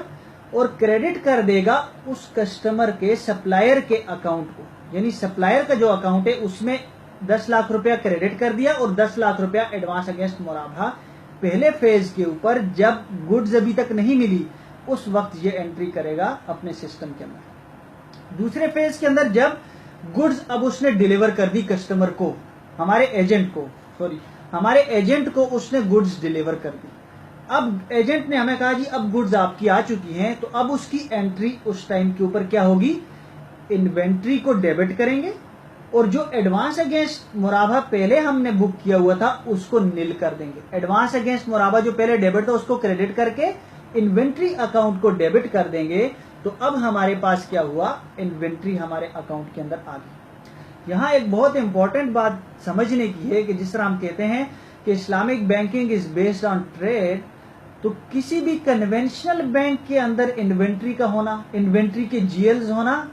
اور کریڈٹ کر دے گا اس کسٹمر کے سپلائر کے اکاؤنٹ کو. یعنی سپلائر کا جو اکاؤنٹ ہے اس میں 10 لاکھ روپیہ کریڈٹ کر دیا اور 10 لاکھ روپیہ ایڈوانس اگینسٹ مرابحہ. پہلے فیز کے اوپر جب گڈز ابھی تک نہیں ملی اس وقت یہ انٹری کرے گا اپنے سسٹم کے اندر. دوسرے فیز کے اندر جب گڈز اب اس نے ڈیلیور کر دی کسٹمر کو, ہمارے ایجنٹ کو اس نے گڈز ڈیلیور کر دی. اب ایجنٹ نے ہمیں کہا جی اب گڈز آپ کی آ چکی ہیں, تو اب اس کی انٹری اس ٹائم کے اوپر کیا ہوگی, انوینٹری کو ڈیبٹ کریں گے اور جو ایڈوانس اگینسٹ مرابحہ پہلے ہم نے بک کیا ہوا تھا اس کو نیل کر دیں گے. ایڈوانس اگینسٹ مرابحہ جو پہلے ڈیبٹ تھا اس کو کریڈٹ کر کے انوینٹری اکاؤنٹ کو ڈیبٹ کر دیں گے. تو اب ہمارے پاس کیا ہوا, انوینٹری ہمارے اکاؤنٹ کے اندر آ گئی. یہاں ایک بہت امپورٹنٹ بات سمجھنے کی ہے کہ جس طرح ہم کہتے ہیں کہ Islamic banking is based on trade, تو کسی بھی کنونشنل بینک کے اندر انوینٹری کا ہونا, انوینٹری کے GLs ہونا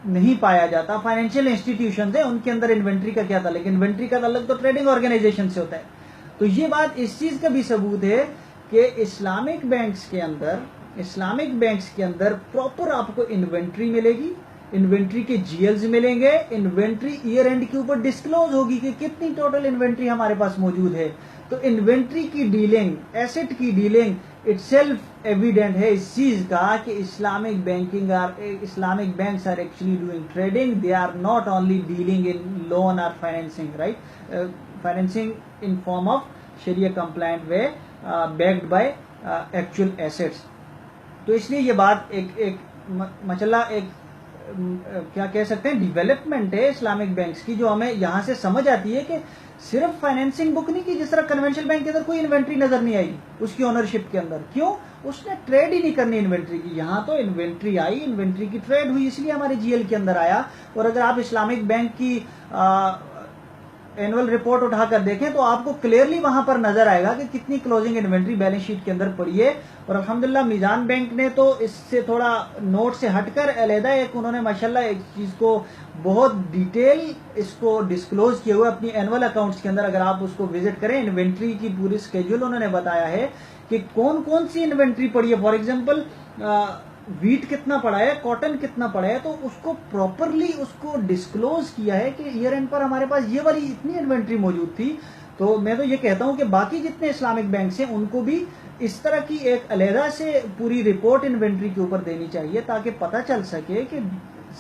نہیں پایا جاتا. فائنینشیل انسٹیٹیوشنز ہیں ان کے اندر انوینٹری کا کیا تعلق, انوینٹری کا تعلق تو ٹریڈنگ آرگنائزیشن سے ہوتا ہے. تو یہ بات اس چیز کا بھی ثبوت ہے کہ اسلامک بینکس کے اندر پراپر آپ کو انوینٹری ملے گی, انوینٹری کے GLs ملیں گے, انوینٹری ایئر اینڈ کے اوپر ڈسکلوز ہوگی کہ کتنی ٹوٹل انوینٹری ہمارے پاس موجود ہے. تو انوینٹری کی ڈیلنگ, ایسٹ کی ڈیلنگ اٹ سیلف ایویڈنٹ ہے اس چیز کا کہ Islamic banks are actually doing trading. They are not only dealing in loan اور financing, right, financing in form of شریعہ compliant way backed by actual assets. تو اس لیے یہ بات ایک ماشاءاللہ ایک کیا کہہ سکتے ہیں ڈیولپمنٹ ہے اسلامک بینکس کی، جو ہمیں یہاں سے سمجھ آتی ہے کہ صرف فائنینسنگ بک نہیں کی، جس طرح کنونشنل بینک کے اندر کوئی انوینٹری نظر نہیں آئی اس کی اونرشپ کے اندر، کیوں؟ اس نے ٹریڈ ہی نہیں کرنی انوینٹری کی. یہاں تو انوینٹری آئی، انوینٹری کی ٹریڈ ہوئی، اس لیے ہمارے جی ایل کے اندر آیا. اور اگر آپ اسلامک بینک کی اینول رپورٹ اٹھا کر دیکھیں تو آپ کو کلیئرلی وہاں پر نظر آئے گا کہ کتنی کلوزنگ انوینٹری بیلنس شیٹ کے اندر پڑی ہے. اور الحمدللہ میزان بینک نے تو اس سے تھوڑا نوٹ سے ہٹ کر علیحدہ ایک انہوں نے ماشاءاللہ ایک چیز کو بہت ڈیٹیل اس کو ڈسکلوز کیے ہوئے اپنی اینول اکاؤنٹس کے اندر، اگر آپ اس کو وزٹ کریں انوینٹری کی پوری اسکیڈول انہوں نے بتایا ہے کہ کون کون سی انوینٹری پڑی ہے. فار ایگزامپل ویٹ کتنا پڑا ہے، کاٹن کتنا پڑا ہے، تو اس کو پراپرلی اس کو ڈسکلوز کیا ہے کہ ایئر اینڈ پر ہمارے پاس یہ والی اتنی انوینٹری موجود تھی. تو میں تو یہ کہتا ہوں کہ باقی جتنے اسلامک بینکس ہیں ان کو بھی اس طرح کی ایک علیحدہ سے پوری رپورٹ انوینٹری کے اوپر دینی چاہیے، تاکہ پتہ چل سکے کہ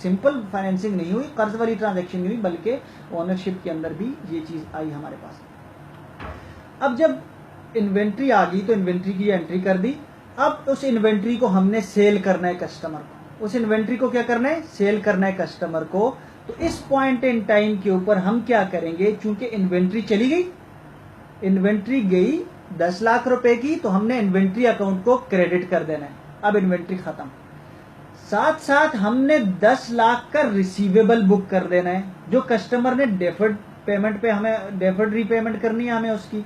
سمپل فائنینسنگ نہیں ہوئی، قرض والی ٹرانزیکشن نہیں ہوئی، بلکہ اونرشپ کے اندر بھی یہ چیز آئی ہمارے پاس. اب جب انوینٹری آ گئی تو انوینٹری کی انٹری کر دی. اب اس انوینٹری کو ہم نے سیل کرنا ہے کسٹمر کو. اس انوینٹری کو کیا کرنا ہے؟ سیل کرنا ہے کسٹمر کو. تو اس پوائنٹ ان ٹائم کے اوپر ہم کیا کریں گے؟ چونکہ انوینٹری چلی گئی، انوینٹری گئی 10 لاکھ روپے کی، تو ہم نے انوینٹری اکاؤنٹ کو کریڈٹ کر دینا ہے. اب انوینٹری ختم. ساتھ ساتھ ہم نے 10 لاکھ کا ریسیویبل بک کر دینا ہے، جو کسٹمر نے ڈیفرڈ پیمنٹ پہ ہمیں ڈیفرڈ ری پیمنٹ کرنی ہے ہمیں اس کی.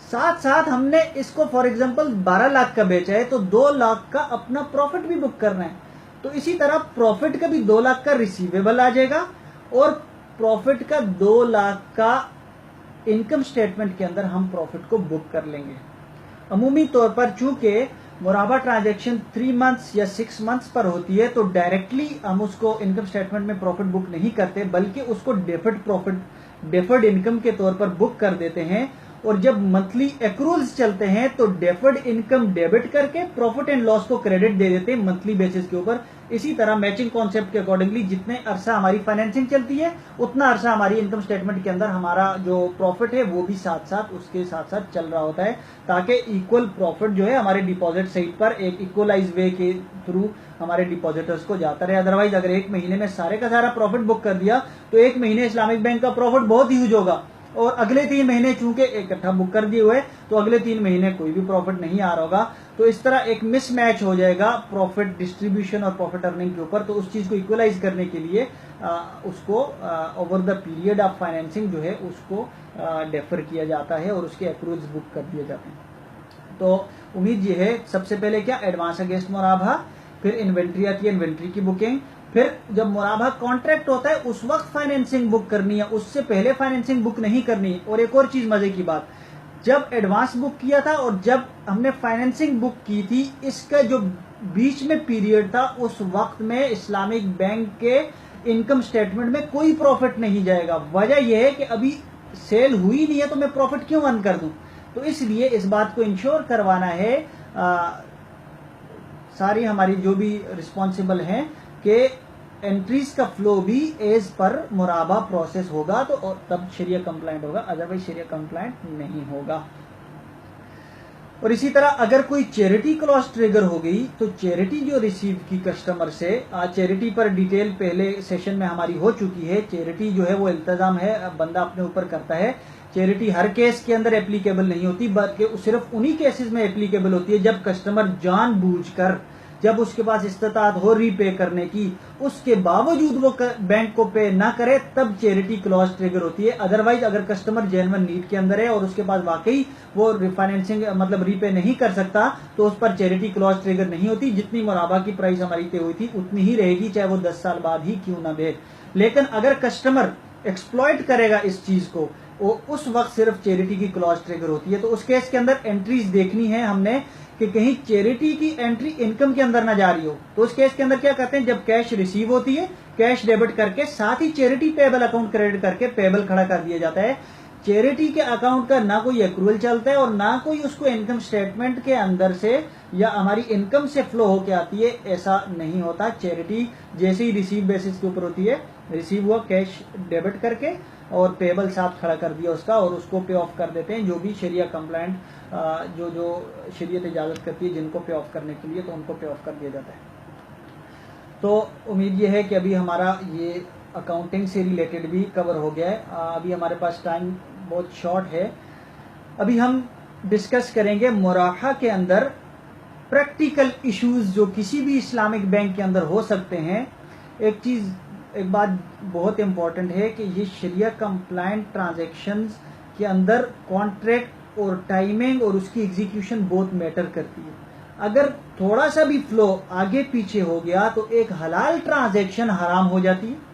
ساتھ ساتھ ہم نے اس کو فار ایگزامپل 12 لاکھ کا بیچا ہے تو 2 لاکھ کا اپنا پروفٹ بھی بک کرنا ہے. تو اسی طرح پروفٹ کا بھی 2 لاکھ کا ریسیویبل آ جائے گا، اور پروفٹ کا 2 لاکھ کا انکم سٹیٹمنٹ کے اندر ہم پروفٹ کو بک کر لیں گے. عمومی طور پر چونکہ مرابع ٹرانزیکشن 3 منتھس یا 6 منتھس پر ہوتی ہے، تو ڈائریکٹلی ہم اس کو انکم سٹیٹمنٹ میں پروفٹ بک نہیں کرتے، بلکہ اس کو ڈیفرڈ انکم کے طور پر بک کر دیتے ہیں. اور جب منتھلی ایکرولز چلتے ہیں تو ڈیفرڈ انکم ڈیبٹ کر کے پروفٹ اینڈ لاس کو کریڈٹ دے دیتے ہیں منتھلی بیسس کے اوپر. اسی طرح میچنگ کانسیپٹ کے اکارڈنگلی جتنے عرصہ ہماری فائنینسنگ چلتی ہے اتنا عرصہ ہماری انکم سٹیٹمنٹ کے اندر ہمارا جو پروفٹ ہے وہ بھی ساتھ ساتھ اس کے ساتھ ساتھ چل رہا ہوتا ہے، تاکہ ایکول پروفٹ جو ہے ہمارے ڈپازٹ سائٹ پر ایک ایکولائز وے کے تھرو ہمارے ڈپازٹرز کو جاتا رہے. ادروائز اگر ایک مہینے میں سارے کا سارا پروفٹ بک کر دیا تو ایک مہینے اسلامک بینک کا پروفٹ بہت ہیوج ہوگا، اور اگلے 3 مہینے چونکہ اکٹھا بک کر دیے ہوئے تو اگلے 3 مہینے کوئی بھی پروفٹ نہیں آ رہا ہوگا. تو اس طرح ایک مس میچ ہو جائے گا پروفٹ ڈسٹریبیوشن اور پروفٹ ارننگ کے اوپر. تو اس چیز کو ایکولائز کرنے کے لیے اس کو over the period of financing جو ہے اس کو ڈیفر کیا جاتا ہے اور اس کے اپروولز بک کر دیے جاتے ہیں. تو امید یہ ہے سب سے پہلے کیا ایڈوانس اگینسٹ مرابحہ، پھر انوینٹری آتی ہے، انوینٹری کی بکنگ، پھر جب مرابحہ کانٹریکٹ ہوتا ہے اس وقت فائنینسنگ بک کرنی ہے، اس سے پہلے فائنینسنگ بک نہیں کرنی. اور ایک اور چیز مزے کی بات، جب ایڈوانس بک کیا تھا اور جب ہم نے فائنینسنگ بک کی تھی، اس کا جو بیچ میں پیریڈ تھا اس وقت میں اسلامک بینک کے انکم سٹیٹمنٹ میں کوئی پروفٹ نہیں جائے گا. وجہ یہ ہے کہ ابھی سیل ہوئی نہیں ہے تو میں پروفٹ کیوں ارن کر دوں. تو اس لیے اس بات کو انشور کروانا ہے ساری ہماری جو بھی رسپانسبل ہیں کہ انٹریز کا فلو بھی ایز پر مرابحہ پروسیس ہوگا، تو تب شریعہ کمپلائنٹ ہوگا، ادروائز شریعہ کمپلائنٹ نہیں ہوگا. اور اسی طرح اگر کوئی چیریٹی کلاس ٹریگر ہو گئی تو چیریٹی جو ریسیو کی کسٹمر سے، چیریٹی پر ڈیٹیل پہلے سیشن میں ہماری ہو چکی ہے. چیریٹی جو ہے وہ التزام ہے بندہ اپنے اوپر کرتا ہے. چیریٹی ہر کیس کے اندر اپلیکیبل نہیں ہوتی، بلکہ صرف انہی کیسز میں اپلیکیبل ہوتی ہے جب کسٹمر جان بوجھ کر، جب اس کے پاس استطاعت ہو ری پے کرنے کی، اس کے باوجود وہ بینک کو پے نہ کرے، تب چیریٹی کلاس ٹریگر ہوتی ہے. ادروائز اگر کسٹمر جینون نیڈ کے اندر ہے اور اس کے پاس واقعی وہ فائنینسنگ مطلب ری پے نہیں کر سکتا تو اس پر چیریٹی کلاس ٹریگر نہیں ہوتی. جتنی مرابحہ کی پرائس ہماری طے ہوئی تھی اتنی ہی رہے گی، چاہے وہ 10 سال بعد ہی کیوں نہ دے. لیکن اگر کسٹمر ایکسپلوئٹ کرے گا اس چیز کو، اس وقت صرف چیریٹی کی کلاس ٹریگر ہوتی ہے. تو اس کیس کے اندر انٹریز دیکھنی ہے ہم نے کہ کہیں چیریٹی کی انٹری انکم کے اندر نہ جاری ہو. تو اس کیس کے اندر کیا کرتے ہیں، جب کیش ریسیو ہوتی ہے کیش ڈیبٹ کر کے ساتھ ہی چیریٹی پیبل اکاؤنٹ کریڈٹ کر کے پیبل کھڑا کر دیا جاتا ہے. چیریٹی کے اکاؤنٹ کا نہ کوئی ایکروول چلتا ہے اور نہ کوئی اس کو انکم سٹیٹمنٹ کے اندر سے یا ہماری انکم سے فلو ہو کے آتی ہے، ایسا نہیں ہوتا. چیریٹی جیسے ہی ریسیو بیسس کے اوپر ہوتی ہے، ریسیو ہوا کیش ڈیبٹ کر کے اور پیبل ساتھ کھڑا کر دیا اس کا اور اس کو پے آف کر دیتے ہیں، جو بھی شریعہ کمپلائنٹ جو شریعت اجازت کرتی ہے جن کو پے آف کرنے کے لیے، تو ان کو پے آف کر دیا جاتا ہے. تو امید یہ ہے کہ ابھی ہمارا یہ اکاؤنٹنگ سے ریلیٹڈ بھی کور ہو گیا ہے. ابھی ہمارے پاس ٹائم بہت شارٹ ہے. ابھی ہم ڈسکس کریں گے مرابحہ کے اندر پریکٹیکل ایشوز جو کسی بھی اسلامک بینک کے اندر ہو سکتے ہیں. ایک بات بہت امپورٹنٹ ہے کہ یہ شریعہ کمپلائنٹ ٹرانزیکشنز کے اندر کانٹریکٹ اور ٹائمنگ اور اس کی ایگزیکیوشن بہت میٹر کرتی ہے. اگر تھوڑا سا بھی فلو آگے پیچھے ہو گیا تو ایک حلال ٹرانزیکشن حرام ہو جاتی ہے.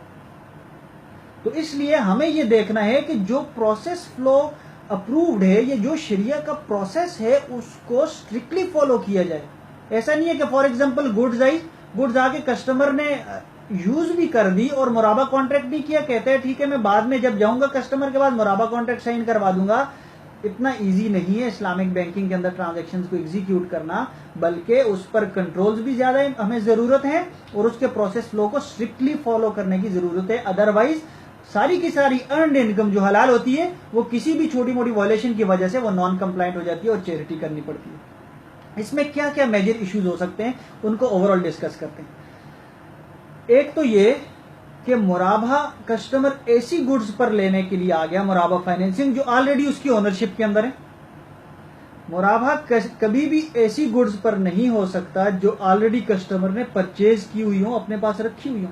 تو اس لیے ہمیں یہ دیکھنا ہے کہ جو پروسیس فلو اپرووڈ ہے، یہ جو شریعہ کا پروسیس ہے اس کو اسٹرکٹلی فالو کیا جائے. ایسا نہیں ہے کہ فار ایگزامپل گڈز آ کے کسٹمر نے یوز بھی کر دی اور مرابہ کانٹریکٹ نہیں کیا، کہتے ہیں ٹھیک ہے میں بعد میں جب جاؤں گا کسٹمر کے بعد مرابہ کانٹریکٹ سائن کروا دوں گا. اتنا ایزی نہیں ہے اسلامک بینکنگ کے اندر ٹرانزیکشنز کو ایگزیکیوٹ کرنا، بلکہ اس پر کنٹرولز بھی زیادہ ہمیں ضرورت ہے اور اس کے پروسیس فلو کو اسٹرکٹلی فالو کرنے کی ضرورت ہے. ادروائز ساری کی ساری ارنڈ انکم جو حلال ہوتی ہے وہ کسی بھی چھوٹی موٹی وائلیشن کی وجہ سے وہ نان کمپلائنٹ ہو جاتی ہے اور چیریٹی کرنی پڑتی ہے. اس میں کیا کیا میجر ایشوز ہو سکتے ہیں ان کو اوور آل ڈسکس کرتے ہیں. ایک تو یہ کہ مرابحہ کسٹمر ایسی گڈز پر لینے کے لیے آ گیا، مرابحہ فائنینسنگ جو آلریڈی اس کی اونرشپ کے اندر ہے. مرابحہ کبھی بھی ایسی گڈز پر نہیں ہو سکتا جو آلریڈی کسٹمر نے پرچیز کی ہوئی ہوں، اپنے پاس رکھی ہوئی ہوں.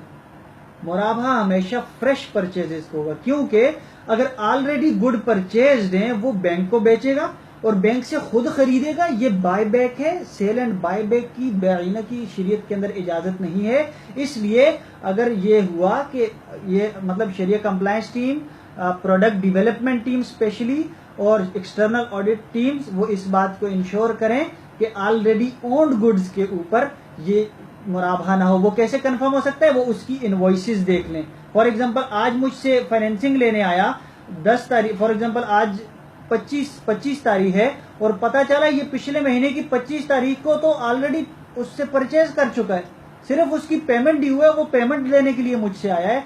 مرابحہ ہمیشہ فریش پرچیزز کو ہوگا، کیونکہ اگر آلریڈی گڈ پرچیزڈ ہیں وہ بینک کو بیچے گا اور بینک سے خود خریدے گا. یہ بائی بیک ہے، سیل اینڈ بائی بیک کی بیعینہ کی شریعت کے اندر اجازت نہیں ہے. اس لیے اگر یہ ہوا کہ یہ مطلب شریعہ compliance team, product development team especially اور ایکسٹرنل آڈٹ ٹیمز وہ اس بات کو انشور کریں کہ آلریڈی اونڈ گڈز کے اوپر یہ مرابحہ نہ ہو. وہ کیسے کنفرم ہو سکتا ہے؟ وہ اس کی انوائسز دیکھ لیں. فار ایگزامپل آج مجھ سے فائنینسنگ لینے آیا 10 تاریخ، فار ایگزامپل آج 25 تاریخ ہے اور پتا چلا یہ پچھلے مہینے کی 25 تاریخ کو تو آلریڈی اس سے پرچیز کر چکا ہے، صرف اس کی پیمنٹ ڈیو ہے، وہ پیمنٹ لینے کے لیے مجھ سے آیا ہے.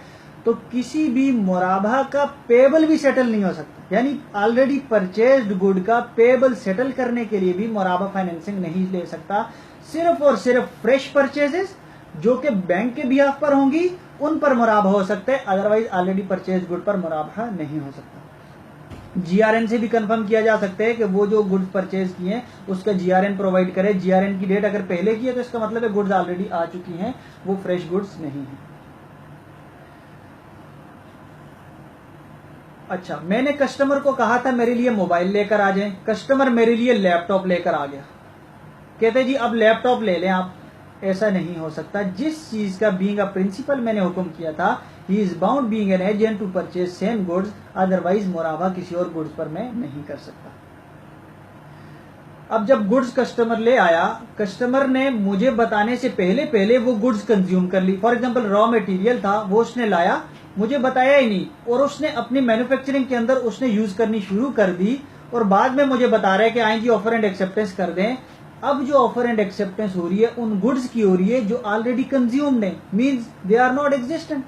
تو کسی بھی مرابحہ کا پیبل بھی سیٹل نہیں ہو سکتا، یعنی آلریڈی پرچیزڈ گڈ کا پیبل سیٹل کرنے کے لیے بھی مرابحہ فائنینسنگ نہیں لے سکتا. صرف اور صرف فریش پرچیزز جو کہ بینک کے بیہاف پر ہوں گی ان پر مرابحہ ہو سکتا ہے، ادروائز آلریڈی پرچیز گڈ پر مرابحہ نہیں ہو سکتا. جی آر این سے بھی کنفرم کیا جا سکتا ہے کہ وہ جو گڈز پرچیز کیے ہیں اس کا جی آر این پرووائڈ کرے. جی آر این کی ڈیٹ اگر پہلے کی ہے تو اس کا مطلب ہے گڈز آلریڈی آ چکی ہیں، وہ فریش گڈز نہیں ہیں. اچھا، میں نے کسٹمر کو کہا تھا میرے لیے موبائل لے کر آ جائیں، کسٹمر میرے لیے لیپ ٹاپ لے کر آ گیا، کہتے جی اب لیپ ٹاپ لے لیں آپ. ایسا نہیں ہو سکتا. جس چیز کا بینگ اے پرنسپل میں نے حکم کیا تھا، he is bound being an agent to purchase same goods, otherwise مرابحہ کسی اور گڈز پر میں نہیں کر سکتا. اب جب گڈز کسٹمر لے آیا، کسٹمر نے مجھے بتانے سے پہلے وہ گڈز کنزیوم کر لی. فار ایگزامپل را مٹیریل تھا، وہ اس نے لایا، مجھے بتایا ہی نہیں اور اس نے اپنی مینوفیکچرنگ کے اندر اس نے یوز کرنی شروع کر دی اور بعد میں مجھے بتا رہا ہے کہ آئیں جی آفر اینڈ ایکسیپٹنس کر دیں. اب جو آفر اینڈ ایکسیپٹنس ہو رہی ہے ان گڈز کی ہو رہی ہے جو آلریڈی کنزیومڈ ہیں، means they are not existent.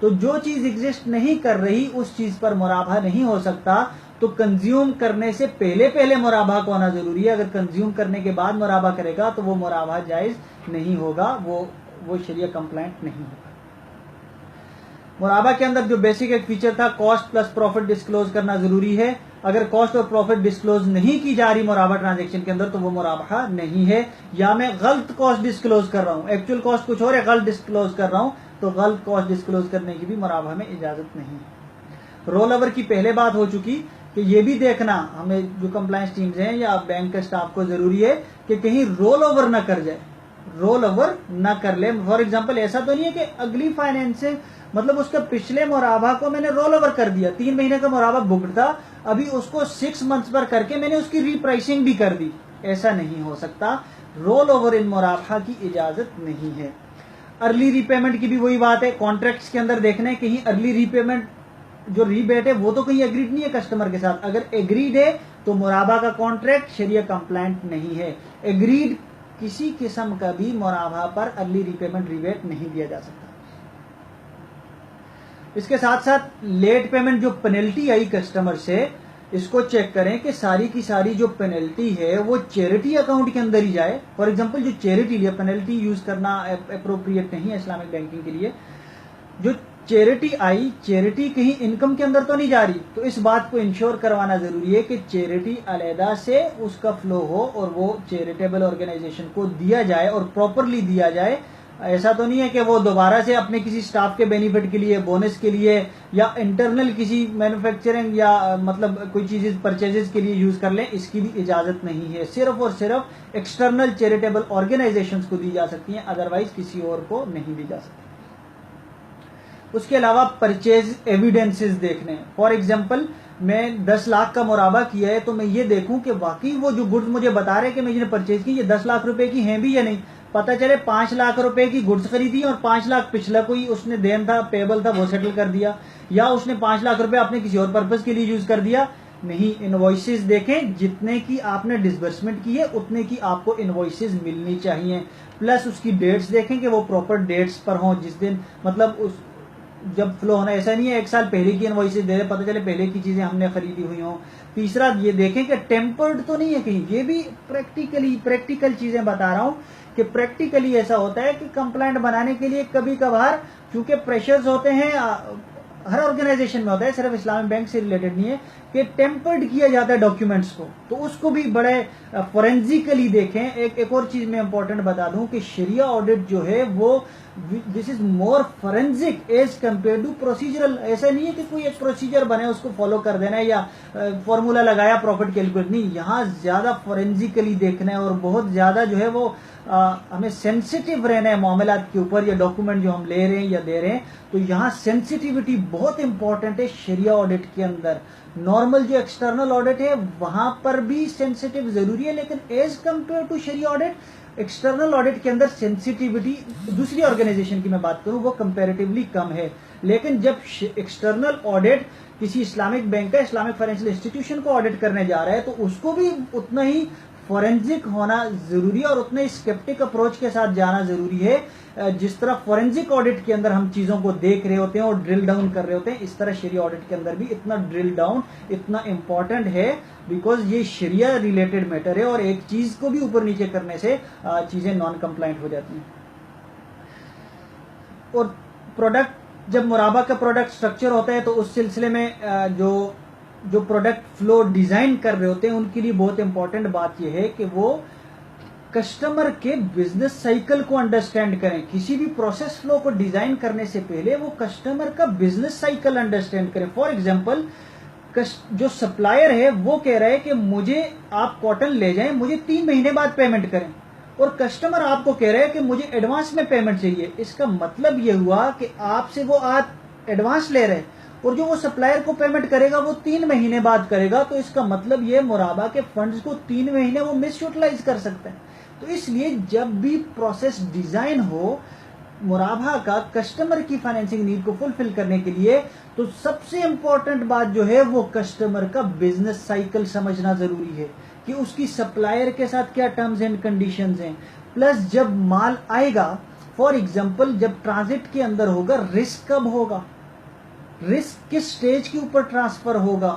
تو جو چیز ایگزسٹ نہیں کر رہی اس چیز پر مرابحہ نہیں ہو سکتا. تو کنزیوم کرنے سے پہلے مرابحہ کو ہونا ضروری ہے. اگر کنزیوم کرنے کے بعد مرابحہ کرے گا تو وہ مرابحہ جائز نہیں ہوگا، وہ شریعہ کمپلائنٹ نہیں ہوگا. مرابحہ کے اندر جو بیسک ایک فیچر تھا کاسٹ پلس پروفٹ ڈسکلوز کرنا ضروری ہے. اگر کاسٹ اور پروفٹ ڈسکلوز نہیں کی جا رہی مرابحہ ٹرانزیکشن کے اندر تو وہ مرابحہ نہیں ہے. یا میں غلط کاسٹ ڈسکلوز کر رہا ہوں، ایکچوئل کاسٹ کچھ اور ہے، غلط ڈسکلوز کر رہا ہوں، تو غلط کاسٹ ڈسکلوز کرنے کی بھی مرابحہ میں اجازت نہیں ہے. رول اوور کی پہلے بات ہو چکی کہ یہ بھی دیکھنا ہمیں جو کمپلائنس ٹیمز ہیں یا بینک کے اسٹاف کو ضروری ہے کہ کہیں رول اوور نہ کر جائے، رول اوور نہ کر لے. فار ایگزامپل ایسا تو نہیں ہے کہ اگلی فائنینس سے مطلب اس کا پچھلے مرابحہ کو میں نے رول اوور کر دیا، 3 مہینے کا مرابحہ بکڈ تھا، ابھی اس کو 6 منتھس پر کر کے میں نے اس کی ری پرائسنگ بھی کر دی. ایسا نہیں ہو سکتا. رول اوور ان مرابحہ کی اجازت نہیں ہے. ارلی ری پیمنٹ کی بھی وہی بات ہے، کانٹریکٹس کے اندر دیکھنا ہے کہیں ارلی ری پیمنٹ جو ریبیٹ ہے وہ تو کہیں ایگریڈ نہیں ہے کسٹمر کے ساتھ. اگر ایگریڈ ہے تو مرابہ کا کانٹریکٹ شریعہ کمپلائنٹ نہیں ہے. ایگریڈ کسی قسم کا بھی مرابہ پر ارلی ریپیمنٹ ریبیٹ نہیں دیا جا سکتا. اس کے ساتھ ساتھ لیٹ پیمنٹ جو پینلٹی آئی کسٹمر سے, اس کو چیک کریں کہ ساری کی ساری جو پینلٹی ہے وہ چیریٹی اکاؤنٹ کے اندر ہی جائے. فار ایگزامپل جو چیریٹی لیا, پینلٹی یوز کرنا اپروپریٹ نہیں ہے اسلامک بینکنگ کے لیے. جو چیریٹی آئی, چیریٹی کہیں انکم کے اندر تو نہیں جا رہی, تو اس بات کو انشور کروانا ضروری ہے کہ چیریٹی علیحدہ سے اس کا فلو ہو اور وہ چیریٹیبل آرگنائزیشن کو دیا جائے اور پراپرلی دیا جائے. ایسا تو نہیں ہے کہ وہ دوبارہ سے اپنے کسی سٹاف کے بینیفٹ کے لیے, بونس کے لیے, یا انٹرنل کسی مینوفیکچرنگ یا مطلب کوئی چیزیں پرچیزز کے لیے یوز کر لیں. اس کی بھی اجازت نہیں ہے. صرف اور صرف ایکسٹرنل چیریٹیبل آرگنائزیشنز کو دی جا سکتی ہیں, ادروائز کسی اور کو نہیں دی جا سکتی. اس کے علاوہ پرچیز ایویڈنسز دیکھنے. فار ایگزامپل میں 10 لاکھ کا مرابہ کیا ہے, تو میں یہ دیکھوں کہ واقعی وہ جو گڈز مجھے بتا رہے ہیں کہ میں جنہیں پرچیز کی یہ 10 لاکھ روپے کی ہیں بھی یا نہیں. پتہ چلے 5 لاکھ روپے کی گڈز خریدی اور 5 لاکھ پچھلا کوئی اس نے دین تھا, پیبل تھا, وہ سیٹل کر دیا, یا اس نے 5 لاکھ روپے اپنے کسی اور پرپز کے لیے یوز کر دیا. نہیں, انوائسز دیکھیں, جتنے کی آپ نے ڈسبرسمنٹ کی ہے اتنے کی آپ کو انوائسز ملنی چاہیے. پلس اس کی ڈیٹس دیکھیں کہ وہ پراپر ڈیٹس پر ہوں, جس دن مطلب اس جب فلو ہونا. ایسا نہیں ہے 1 سال پہلے کی انوائسز دے دیں, پتہ چلے پہلے کی چیزیں ہم نے خریدی ہوئی ہوں. تیسرا یہ دیکھیں کہ ٹیمپرڈ تو نہیں ہے کہیں. یہ بھی پریکٹیکل چیزیں بتا رہا ہوں کہ پریکٹیکلی ایسا ہوتا ہے کہ کمپلائنٹ بنانے کے لیے کبھی کبھار چونکہ پریشرز ہوتے ہیں, ہر آرگنائزیشن میں ہوتا ہے, صرف اسلامی بینک سے ریلیٹڈ نہیں ہے, کہ ٹیمپرڈ کیا جاتا ہے ڈاکیومنٹس کو, تو اس کو بھی بڑے فورینزیکلی دیکھیں. ایک اور چیز میں امپورٹنٹ بتا دوں کہ شریعہ آڈٹ جو ہے وہ this is more forensic as compare to procedural. ایسا نہیں ہے کہ کوئی ایک پروسیجر بنے اس کو فالو کر دینا ہے یا فارمولا لگایا پروفٹ کیلکولیٹ, نہیں. یہاں زیادہ فورینزیکلی دیکھنا ہے اور بہت زیادہ جو ہے وہ ہمیں سینسیٹیو رہنا ہے معاملات کے اوپر, یا ڈاکومنٹ جو ہم لے رہے ہیں یا دے رہے ہیں, تو یہاں سینسیٹیوٹی بہت امپورٹنٹ ہے شریعہ آڈٹ کے اندر. نارمل جو ایکسٹرنل آڈٹ ہے وہاں پر بھی سینسیٹیو ضروری ہے, لیکن ایز کمپیئر ٹو شریعہ آڈٹ ایکسٹرنل آڈٹ کے اندر سینسیٹیوٹی دوسری آرگنائزیشن کی میں بات کروں وہ کمپیریٹیولی کم ہے. لیکن جب ایکسٹرنل آڈٹ کسی اسلامک بینک کا, اسلامک فائنینشیل انسٹیٹیوشن کو آڈٹ کرنے جا رہا ہے, تو اس کو بھی اتنا ہی فورینزک ہونا ضروری ہے اور اتنا ہی اسکیپٹک اپروچ کے ساتھ جانا ضروری ہے. جس طرح فورینزک آڈٹ کے اندر ہم چیزوں کو دیکھ رہے ہوتے ہیں اور ڈرل ڈاؤن کر رہے ہوتے ہیں, اس طرح شریعہ آڈٹ کے اندر بھی اتنا ڈرل ڈاؤن اتنا امپورٹنٹ ہے, بیکاز یہ شریعہ ریلیٹڈ میٹر ہے اور ایک چیز کو بھی اوپر نیچے کرنے سے چیزیں نان کمپلائنٹ ہو جاتی ہیں. اور پروڈکٹ, جب مرابہ کا پروڈکٹ سٹرکچر ہوتا ہے تو اس سلسلے میں جو پروڈکٹ فلو ڈیزائن کر رہے ہوتے ہیں ان کے لیے بہت امپورٹنٹ بات یہ ہے کہ وہ کسٹمر کے بزنس سائیکل کو انڈرسٹینڈ کریں. کسی بھی پروسیس فلو کو ڈیزائن کرنے سے پہلے وہ کسٹمر کا بزنس سائیکل انڈرسٹینڈ کریں. فار ایگزامپل جو سپلائر ہے وہ کہہ رہا ہے کہ مجھے آپ کاٹن لے جائیں, مجھے 3 مہینے بعد پیمنٹ کریں, اور کسٹمر آپ کو کہہ رہا ہے کہ مجھے ایڈوانس میں پیمنٹ چاہیے. اس کا مطلب یہ ہوا کہ آپ سے وہ ایڈوانس لے رہے ہیں اور جو وہ سپلائر کو پیمنٹ کرے گا وہ 3 مہینے بعد کرے گا. تو اس کا مطلب یہ مرابہ کے فنڈز کو 3 مہینے وہ مس یوٹیلائز کر سکتے ہیں. تو اس لیے جب بھی پروسیس ڈیزائن ہو مرابہ کا کسٹمر کی فائنینسنگ نیڈ کو فلفل کرنے کے لیے, تو سب سے امپورٹنٹ بات جو ہے وہ کسٹمر کا بزنس سائیکل سمجھنا ضروری ہے کہ اس کی سپلائر کے ساتھ کیا ٹرمز اینڈ کنڈیشنز ہیں. پلس جب مال آئے گا, فار ایگزامپل جب ٹرانزٹ کے اندر ہوگا, رسک کب ہوگا, رسک کس سٹیج کے اوپر ٹرانسفر ہوگا,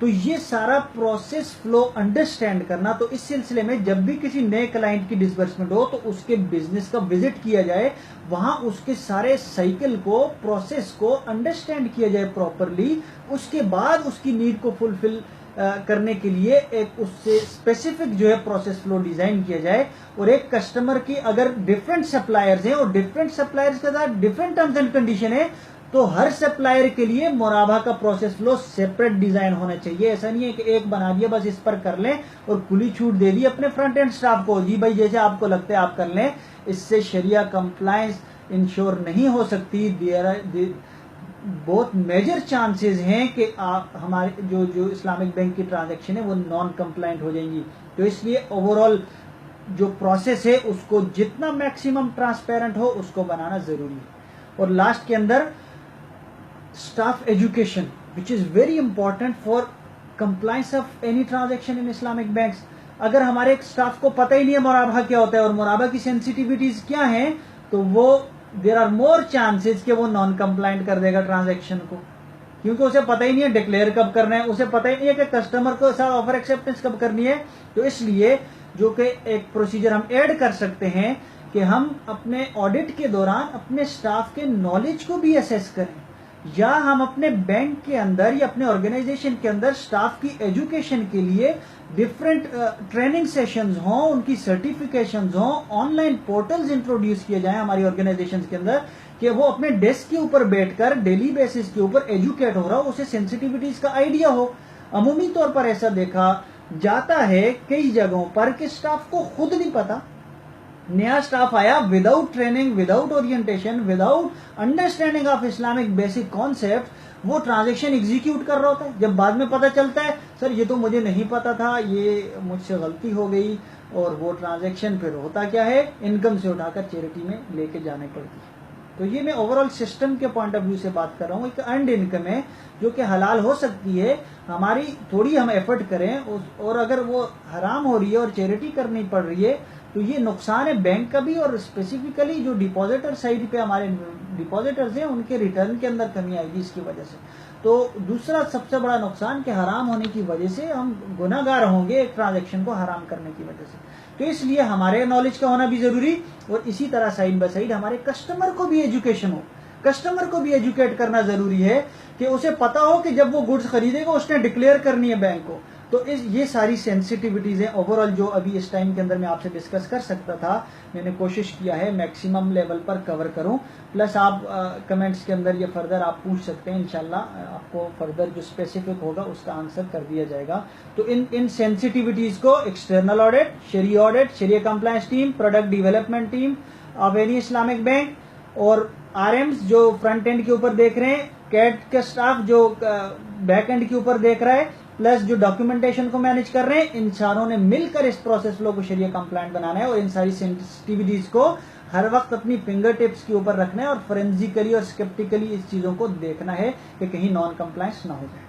تو یہ سارا پروسیس فلو انڈرسٹینڈ کرنا. تو اس سلسلے میں جب بھی کسی نئے کلائنٹ کی ڈسبرسمنٹ ہو تو اس کے بزنس کا وزٹ کیا جائے, وہاں اس کے سارے سائیکل کو, پروسیس کو انڈرسٹینڈ کیا جائے پراپرلی. اس کے بعد اس کی نیڈ کو فلفل کرنے کے لیے ایک اس سے اسپیسیفک جو ہے پروسیس فلو ڈیزائن کیا جائے. اور ایک کسٹمر کی اگر ڈفرینٹ سپلائرز ہیں اور ڈفرینٹ سپلائرز کے ساتھ ڈفرینٹ ٹرمز اینڈ کنڈیشن ہے, تو ہر سپلائر کے لیے مرابہ کا پروسیس فلو سیپریٹ ڈیزائن ہونا چاہیے. ایسا نہیں ہے کہ ایک بنا دیا بس اس پر کر لیں اور کھلی چھوٹ دے دی اپنے فرنٹ اینڈ سٹاف کو, جی بھائی جیسے آپ کو لگتا ہے آپ کر لیں. اس سے شریعہ کمپلائنس انشور نہیں ہو سکتی. بہت میجر چانسز ہیں کہ ہمارے جو اسلامک بینک کی ٹرانزیکشن ہے وہ نان کمپلائنٹ ہو جائیں گی. تو اس لیے اوور آل جو پروسیس ہے اس کو جتنا میکسیمم ٹرانسپیرنٹ ہو اس کو بنانا ضروری ہے. اور لاسٹ کے اندر staff education, which is very important for compliance of any transaction in Islamic banks. اگر ہمارے اسٹاف کو پتہ ہی نہیں ہے مرابحہ کیا ہوتا ہے اور مرابحہ کی سینسٹیوٹیز کیا ہیں تو وہ دیر آر مور چانسز کہ وہ نان کمپلائنٹ کر دے گا ٹرانزیکشن کو، کیونکہ اسے پتہ ہی نہیں ہے ڈکلیئر کب کرنا ہے، اسے پتہ ہی نہیں ہے کہ کسٹمر کو ساتھ آفر ایکسیپٹنس کب کرنی ہے. تو اس لیے جو کہ ایک پروسیجر ہم ایڈ کر سکتے ہیں کہ ہم اپنے آڈٹ کے دوران اپنے اسٹاف کے نالج کو بھی اسیس کریں، یا ہم اپنے بینک کے اندر یا اپنے آرگنائزیشن کے اندر اسٹاف کی ایجوکیشن کے لیے ڈفرینٹ ٹریننگ سیشنز ہوں، ان کی سرٹیفکیشنز ہوں، آن لائن پورٹلز انٹروڈیوس کیے جائیں ہماری آرگنائزیشن کے اندر کہ وہ اپنے ڈیسک کے اوپر بیٹھ کر ڈیلی بیسس کے اوپر ایجوکیٹ ہو رہا ہو، اسے سینسٹیوٹیز کا آئیڈیا ہو. عمومی طور پر ایسا دیکھا جاتا ہے کئی جگہوں پر کہ اسٹاف کو خود نہیں پتا، نیا اسٹاف آیا without training, without orientation, without understanding of Islamic basic concept وہ ٹرانزیکشن ایگزیکیوٹ کر رہا ہوتا ہے. جب بعد میں پتا چلتا ہے سر یہ تو مجھے نہیں پتا تھا، یہ مجھ سے غلطی ہو گئی، اور وہ ٹرانزیکشن پھر ہوتا کیا ہے، انکم سے اٹھا کر چیریٹی میں لے کے جانے پڑتی ہے. تو یہ میں اوور آل سسٹم کے پوائنٹ آف ویو سے بات کر رہا ہوں. ایک ارنڈ انکم ہے جو کہ حلال ہو سکتی ہے، ہماری تھوڑی ہم ایفرٹ کریں، اور اگر وہ حرام ہو رہی ہے اور چیریٹی کرنی پڑ رہی ہے تو یہ نقصان ہے بینک کا بھی، اور اسپیسیفکلی جو ڈپازیٹر سائڈ پہ ہمارے ڈپازیٹرز ہیں ان کے ریٹرن کے اندر کمی آئے گی اس کی وجہ سے. تو دوسرا سب سے بڑا نقصان کہ حرام ہونے کی وجہ سے ہم گناہ گار ہوں گے ایک ٹرانزیکشن کو حرام کرنے کی وجہ سے. تو اس لیے ہمارے نالج کا ہونا بھی ضروری، اور اسی طرح سائڈ بائی سائڈ ہمارے کسٹمر کو بھی ایجوکیشن ہو. کسٹمر کو بھی ایجوکیٹ کرنا ضروری ہے کہ اسے پتا ہو کہ جب وہ گڈز خریدے گا اس نے ڈکلیئر کرنی ہے بینک کو. تو یہ ساری سینسٹیوٹیز ہیں اوور آل جو ابھی اس ٹائم کے اندر میں آپ سے ڈسکس کر سکتا تھا. میں نے کوشش کیا ہے میکسیمم لیول پر کور کروں، پلس آپ کمنٹس کے اندر یہ فردر آپ پوچھ سکتے ہیں، انشاءاللہ آپ کو فردر جو اسپیسیفک ہوگا اس کا آنسر کر دیا جائے گا. تو ان سینسٹیوٹیز کو ایکسٹرنل آڈٹ، شریعہ compliance team, product development team of any Islamic bank, اور آر ایمز جو فرنٹ اینڈ کے اوپر دیکھ رہے ہیں، کیٹ کا اسٹاف جو بیک اینڈ کے اوپر دیکھ رہا ہے، پلس جو ڈاکیومنٹیشن کو مینج کر رہے ہیں، ان چاروں نے مل کر اس پروسیس فلو کو شریعہ کمپلائنٹ بنانا ہے، اور ان ساری سینسٹیوٹیز کو ہر وقت اپنی فنگر ٹپس کے اوپر رکھنا ہے، اور فورینزیکلی اور اسکیپٹیکلی اس چیزوں کو دیکھنا ہے کہ کہیں نان کمپلائنس نہ ہو جائے.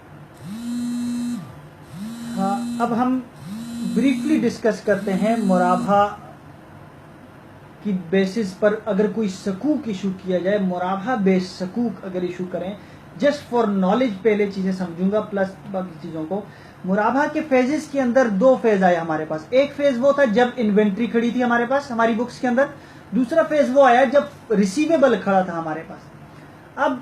ہاں، اب ہم بریفلی ڈسکس کرتے ہیں مرابحہ کی بیسس پر اگر کوئی سکوک ایشو کیا جائے، مرابحہ بیس سکوک اگر ایشو کریں، جسٹ فار نالج پہلے چیزیں سمجھوں گا پلس باقی چیزوں کو. مرابحہ کے فیزز کے اندر دو فیز آئے ہمارے پاس. ایک فیز وہ تھا جب انوینٹری کھڑی تھی ہمارے پاس ہماری بکس کے اندر، دوسرا فیز وہ آیا جب ریسیویبل کھڑا تھا ہمارے پاس. اب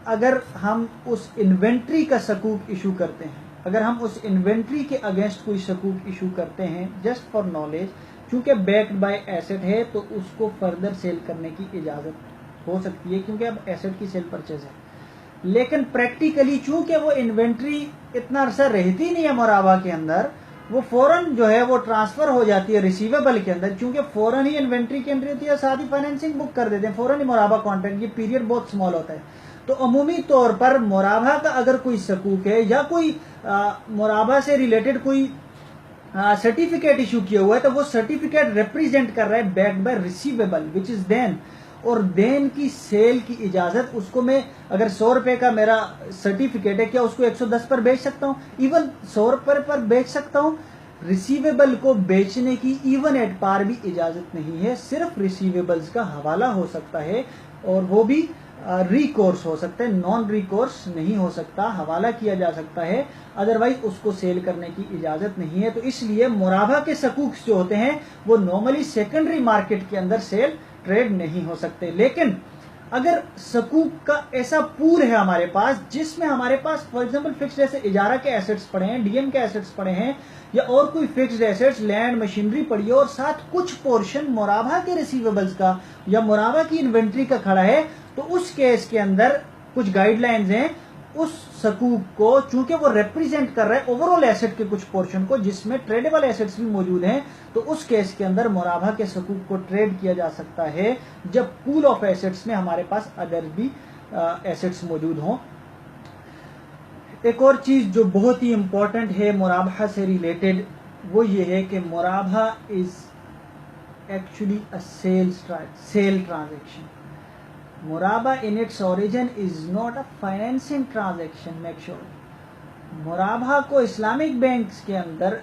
اگر ہم اس انوینٹری کا سکوک ایشو کرتے ہیں، اگر ہم اس انوینٹری کے اگینسٹ کوئی سکوک ایشو کرتے ہیں جسٹ فار نالج، چونکہ بیکڈ بائی ایسٹ ہے تو اس کو فردر سیل کرنے کی اجازت ہو سکتی ہے کیونکہ اب ایسٹ کی سیل پرچیز ہے. لیکن پریکٹیکلی چونکہ وہ انوینٹری اتنا عرصہ رہتی نہیں ہے مرابحہ کے اندر، وہ فوراً جو ہے وہ ٹرانسفر ہو جاتی ہے ریسیویبل کے اندر، چونکہ فوراً ہی انوینٹری کی انٹری ہوتی ہے، ساتھ ہی فائنینسنگ بک کر دیتے ہیں، فوراً ہی مرابحہ کانٹریکٹ، یہ پیریڈ بہت سمال ہوتا ہے. تو عمومی طور پر مرابحہ کا اگر کوئی سکوک ہے یا کوئی مرابحہ سے ریلیٹڈ کوئی سرٹیفکیٹ ایشو کیا ہوا ہے تو وہ سرٹیفکیٹ ریپریزنٹ کر رہا ہے بیکڈ بائی ریسیویبل وچ از دین، اور دین کی سیل کی اجازت اس کو میں اگر 100 روپے کا میرا سرٹیفکیٹ ہے، کیا اس کو 110 پر بیچ سکتا ہوں؟ ایون 100 روپے پر بیچ سکتا ہوں. ریسیویبل کو بیچنے کی ایون ایٹ پار بھی اجازت نہیں ہے، صرف ریسیویبلز کا حوالہ ہو سکتا ہے، اور وہ بھی ریکورس ہو سکتا ہے، نان ریکورس نہیں ہو سکتا، حوالہ کیا جا سکتا ہے، ادروائز اس کو سیل کرنے کی اجازت نہیں ہے. تو اس لیے مرابحہ کے سکوکس جو ہوتے ہیں وہ نارملی سیکنڈری مارکیٹ کے اندر سیل ٹریڈ نہیں ہو سکتے. لیکن اگر سکوک کا ایسا پول ہے ہمارے پاس جس میں ہمارے پاس فار ایگزامپل فکسڈ ایسے اجارہ کے ایسٹس پڑے ہیں، ڈی ایم کے ایسٹس پڑے ہیں، یا اور کوئی فکسڈ ایسٹس لینڈ مشینری پڑی ہے، اور ساتھ کچھ پورشن مرابحہ کے ریسیویبلز کا یا مرابحہ کی انوینٹری کا کھڑا ہے، تو اس کیس کے اندر کچھ گائیڈ لائنز ہیں. اس سکوک کو چونکہ وہ ریپریزنٹ کر رہا ہے اوور آل ایسٹ کے کچھ پورشن کو جس میں ٹریڈیبل ایسٹس بھی موجود ہیں، تو اس کیس کے اندر مرابحہ کے سکوک کو ٹریڈ کیا جا سکتا ہے جب پول آف ایسٹس میں ہمارے پاس ادر بھی ایسٹس موجود ہوں. ایک اور چیز جو بہت ہی امپورٹنٹ ہے مرابحہ سے ریلیٹڈ وہ یہ ہے کہ مرابحہ از ایکچولی سیل ٹرانزیکشن. مرابع in its origin is not a financing transaction. Make sure مرابع کو اسلامک بینکس کے اندر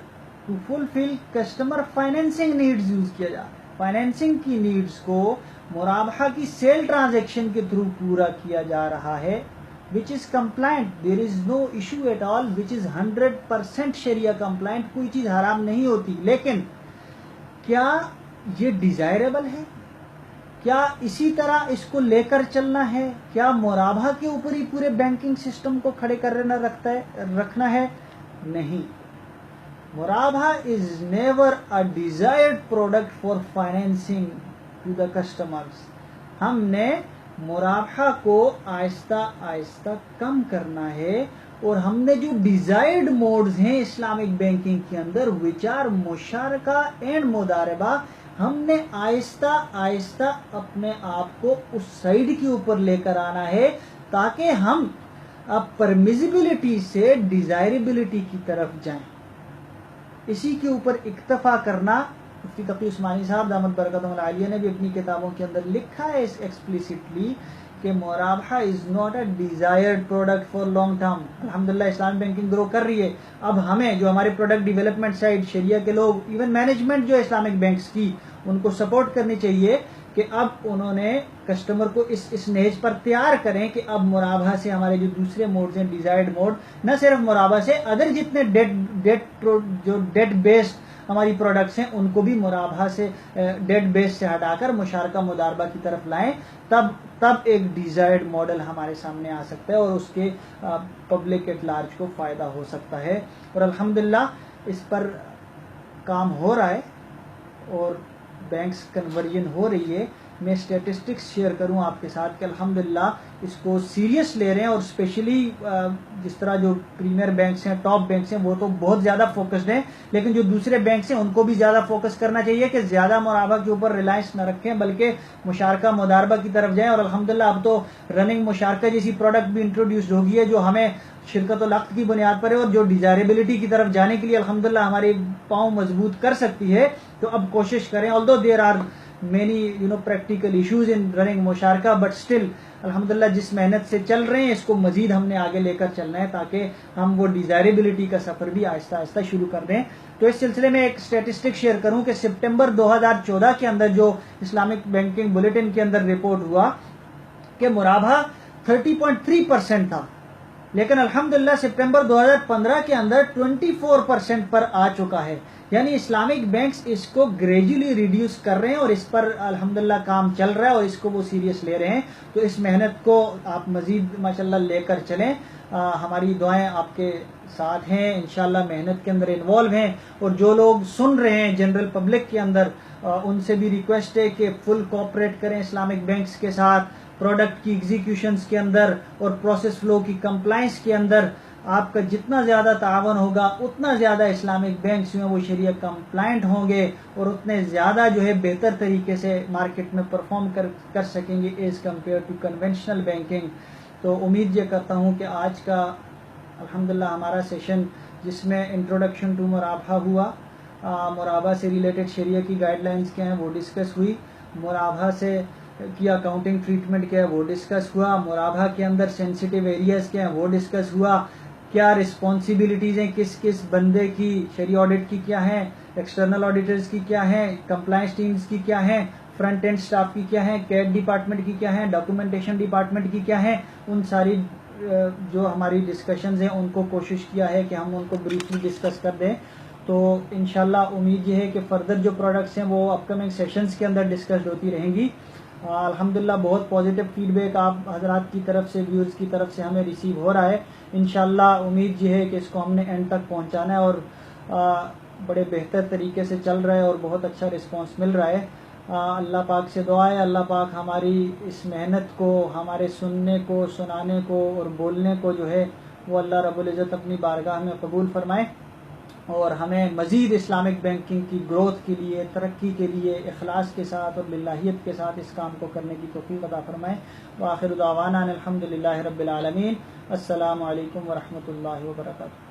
to fulfil customer financing needs use کیا جا رہا ہے. فائنینسنگ کی نیڈز کو مرابع کی سیل ٹرانزیکشن کے تھرو پورا کیا جا رہا ہے, which is compliant. There is no issue at all, which is 100% Shariah compliant. کوئی چیز حرام نہیں ہوتی, لیکن کیا یہ ڈیزائربل ہے؟ کیا اسی طرح اس کو لے کر چلنا ہے؟ کیا مرابع کے اوپر ہی پورے بینکنگ سسٹم کو کھڑے کرنا رکھنا ہے؟ نہیں. مرابع is never a desired product for financing to the customers. ہم نے مرابع کو آہستہ آہستہ کم کرنا ہے, اور ہم نے جو ڈیزائرڈ موڈز ہیں اسلامک بینکنگ کے اندر وچ آر مشارکہ اینڈ مضاربہ, ہم نے آہستہ آہستہ اپنے آپ کو اس سائڈ کے اوپر لے کر آنا ہے تاکہ ہم اب پرمیزیبلٹی سے ڈیزائربلٹی کی طرف جائیں. اسی کے اوپر اکتفا کرنا مفتی تقی عثمانی صاحب دامت برکاتہم العالیہ نے بھی اپنی کتابوں کے اندر لکھا ہے ایکسپلیسٹلی کہ مرابع is not a desired product for long term. الحمدللہ اسلامک بینکنگ گرو کر رہی ہے. اب ہمیں جو ہمارے پروڈکٹ ڈیولپمنٹ سائڈ شریعہ کے لوگ, ایون مینجمنٹ جو اسلامک بینکس کی, ان کو سپورٹ کرنی چاہیے کہ اب انہوں نے کسٹمر کو اس نہج پر تیار کریں کہ اب مرابع سے ہمارے جو دوسرے موڈز ہیں ڈیزائرڈ موڈ, نہ صرف مرابع سے ادر جتنے ڈیٹ بیسڈ ہماری پروڈکٹس ہیں ان کو بھی مرابع سے ڈیٹ بیس سے ہٹا کر مشارکہ مضاربہ کی طرف لائیں. تب ایک ڈیزائرڈ ماڈل ہمارے سامنے آ سکتا ہے اور اس کے پبلک ایٹ لارج کو فائدہ ہو سکتا ہے. اور الحمدللہ اس پر کام ہو رہا ہے اور بینکس کنورژن ہو رہی ہے. میں اسٹیٹسٹکس شیئر کروں آپ کے ساتھ کہ الحمدللہ اس کو سیریس لے رہے ہیں, اور اسپیشلی جس طرح جو پریمیئر بینکس ہیں, ٹاپ بینکس ہیں, وہ تو بہت زیادہ فوکسڈ ہیں, لیکن جو دوسرے بینکس ہیں ان کو بھی زیادہ فوکس کرنا چاہیے کہ زیادہ مرابع کے اوپر ریلائنس نہ رکھیں بلکہ مشارکہ مضاربہ کی طرف جائیں. اور الحمدللہ اب تو رننگ مشارکہ جیسی پروڈکٹ بھی انٹروڈیوسڈ ہوگی ہے جو ہمیں شرکت العقد کی بنیاد پر ہے اور جو ڈیزائربلٹی کی طرف جانے کے لیے الحمدللہ ہمارے پاؤں مضبوط کر سکتی ہے. تو اب کوشش کریں, although there are many practical issues in running مشارکہ, but still الحمدللہ جس محنت سے چل رہے ہیں اس کو مزید ہم نے آگے لے کر چلنا ہے تاکہ ہم وہ ڈیزائربلٹی کا سفر بھی آہستہ آہستہ شروع کر دیں. تو اس سلسلے میں ایک اسٹیٹسٹک شیئر کروں کہ سپٹمبر 2014 کے اندر جو اسلامک بینکنگ بلیٹن کے اندر رپورٹ ہوا کہ مرابع 30.3% تھا, لیکن الحمدللہ سپٹمبر 2015 کے اندر 24% پر آ چکا ہے. یعنی اسلامک بینکس اس کو گریجولی ریڈیوس کر رہے ہیں اور اس پر الحمدللہ کام چل رہا ہے اور اس کو وہ سیریس لے رہے ہیں. تو اس محنت کو آپ مزید ماشاءاللہ لے کر چلیں. ہماری دعائیں آپ کے ساتھ ہیں, انشاءاللہ محنت کے اندر انوالو ہیں. اور جو لوگ سن رہے ہیں جنرل پبلک کے اندر, ان سے بھی ریکویسٹ ہے کہ فل کوآپریٹ کریں اسلامک بینکس کے ساتھ, پروڈکٹ کی ایگزیکیوشنز کے اندر اور پروسیس فلو کی کمپلائنس کے اندر. آپ کا جتنا زیادہ تعاون ہوگا اتنا زیادہ اسلامک بینکس جو ہیں وہ شریعہ کمپلائنٹ ہوں گے اور اتنے زیادہ جو ہے بہتر طریقے سے مارکیٹ میں پرفارم کر سکیں گے as compare to conventional banking. تو امید یہ کرتا ہوں کہ آج کا الحمدللہ ہمارا سیشن جس میں انٹروڈکشن ٹو مرابع ہوا, مرابع سے ریلیٹڈ شریعہ کی گائیڈ لائنز کیا ہیں وہ ڈسکس ہوئی, مرابع سے کی اکاؤنٹنگ ٹریٹمنٹ کیا ہے وہ ڈسکس ہوا, مرابع کے اندر سینسٹیو ایریاز کیا ہیں وہ ڈسکس ہوا, کیا رسپانسبلٹیز ہیں کس کس بندے کی, شریع آڈٹ کی کیا ہیں, ایکسٹرنل آڈیٹرز کی کیا ہیں, کمپلائنس ٹیمز کی کیا ہیں, فرنٹ اینڈ سٹاف کی کیا ہیں, کیٹ ڈپارٹمنٹ کی کیا ہیں, ڈاکومنٹیشن ڈپارٹمنٹ کی کیا ہیں. ان ساری جو ہماری ڈسکشنز ہیں ان کو کوشش کیا ہے کہ ہم ان کو بریفلی ڈسکس کر دیں. تو انشاءاللہ امید یہ ہے کہ فردر جو پروڈکٹس ہیں وہ اپ کمنگ سیشنز کے اندر ڈسکس ہوتی رہیں گی. الحمدللہ بہت پازیٹیو فیڈ بیک آپ حضرات کی طرف سے, ویورز کی طرف سے ہمیں ریسیو ہو رہا ہے. انشاءاللہ امید یہ ہے کہ اس کو ہم نے اینڈ تک پہنچانا ہے اور بڑے بہتر طریقے سے چل رہا ہے اور بہت اچھا رسپانس مل رہا ہے. اللہ پاک سے دعا ہے اللہ پاک ہماری اس محنت کو, ہمارے سننے کو, سنانے کو اور بولنے کو جو ہے وہ اللہ رب العزت اپنی بارگاہ میں قبول فرمائے اور ہمیں مزید اسلامک بینکنگ کی گروتھ کے لیے, ترقی کے لیے اخلاص کے ساتھ اور للہیت کے ساتھ اس کام کو کرنے کی توفیق عطا فرمائے. وآخر دعوانا الحمدللہ رب العالمین. السلام علیکم ورحمۃ اللہ وبرکاتہ.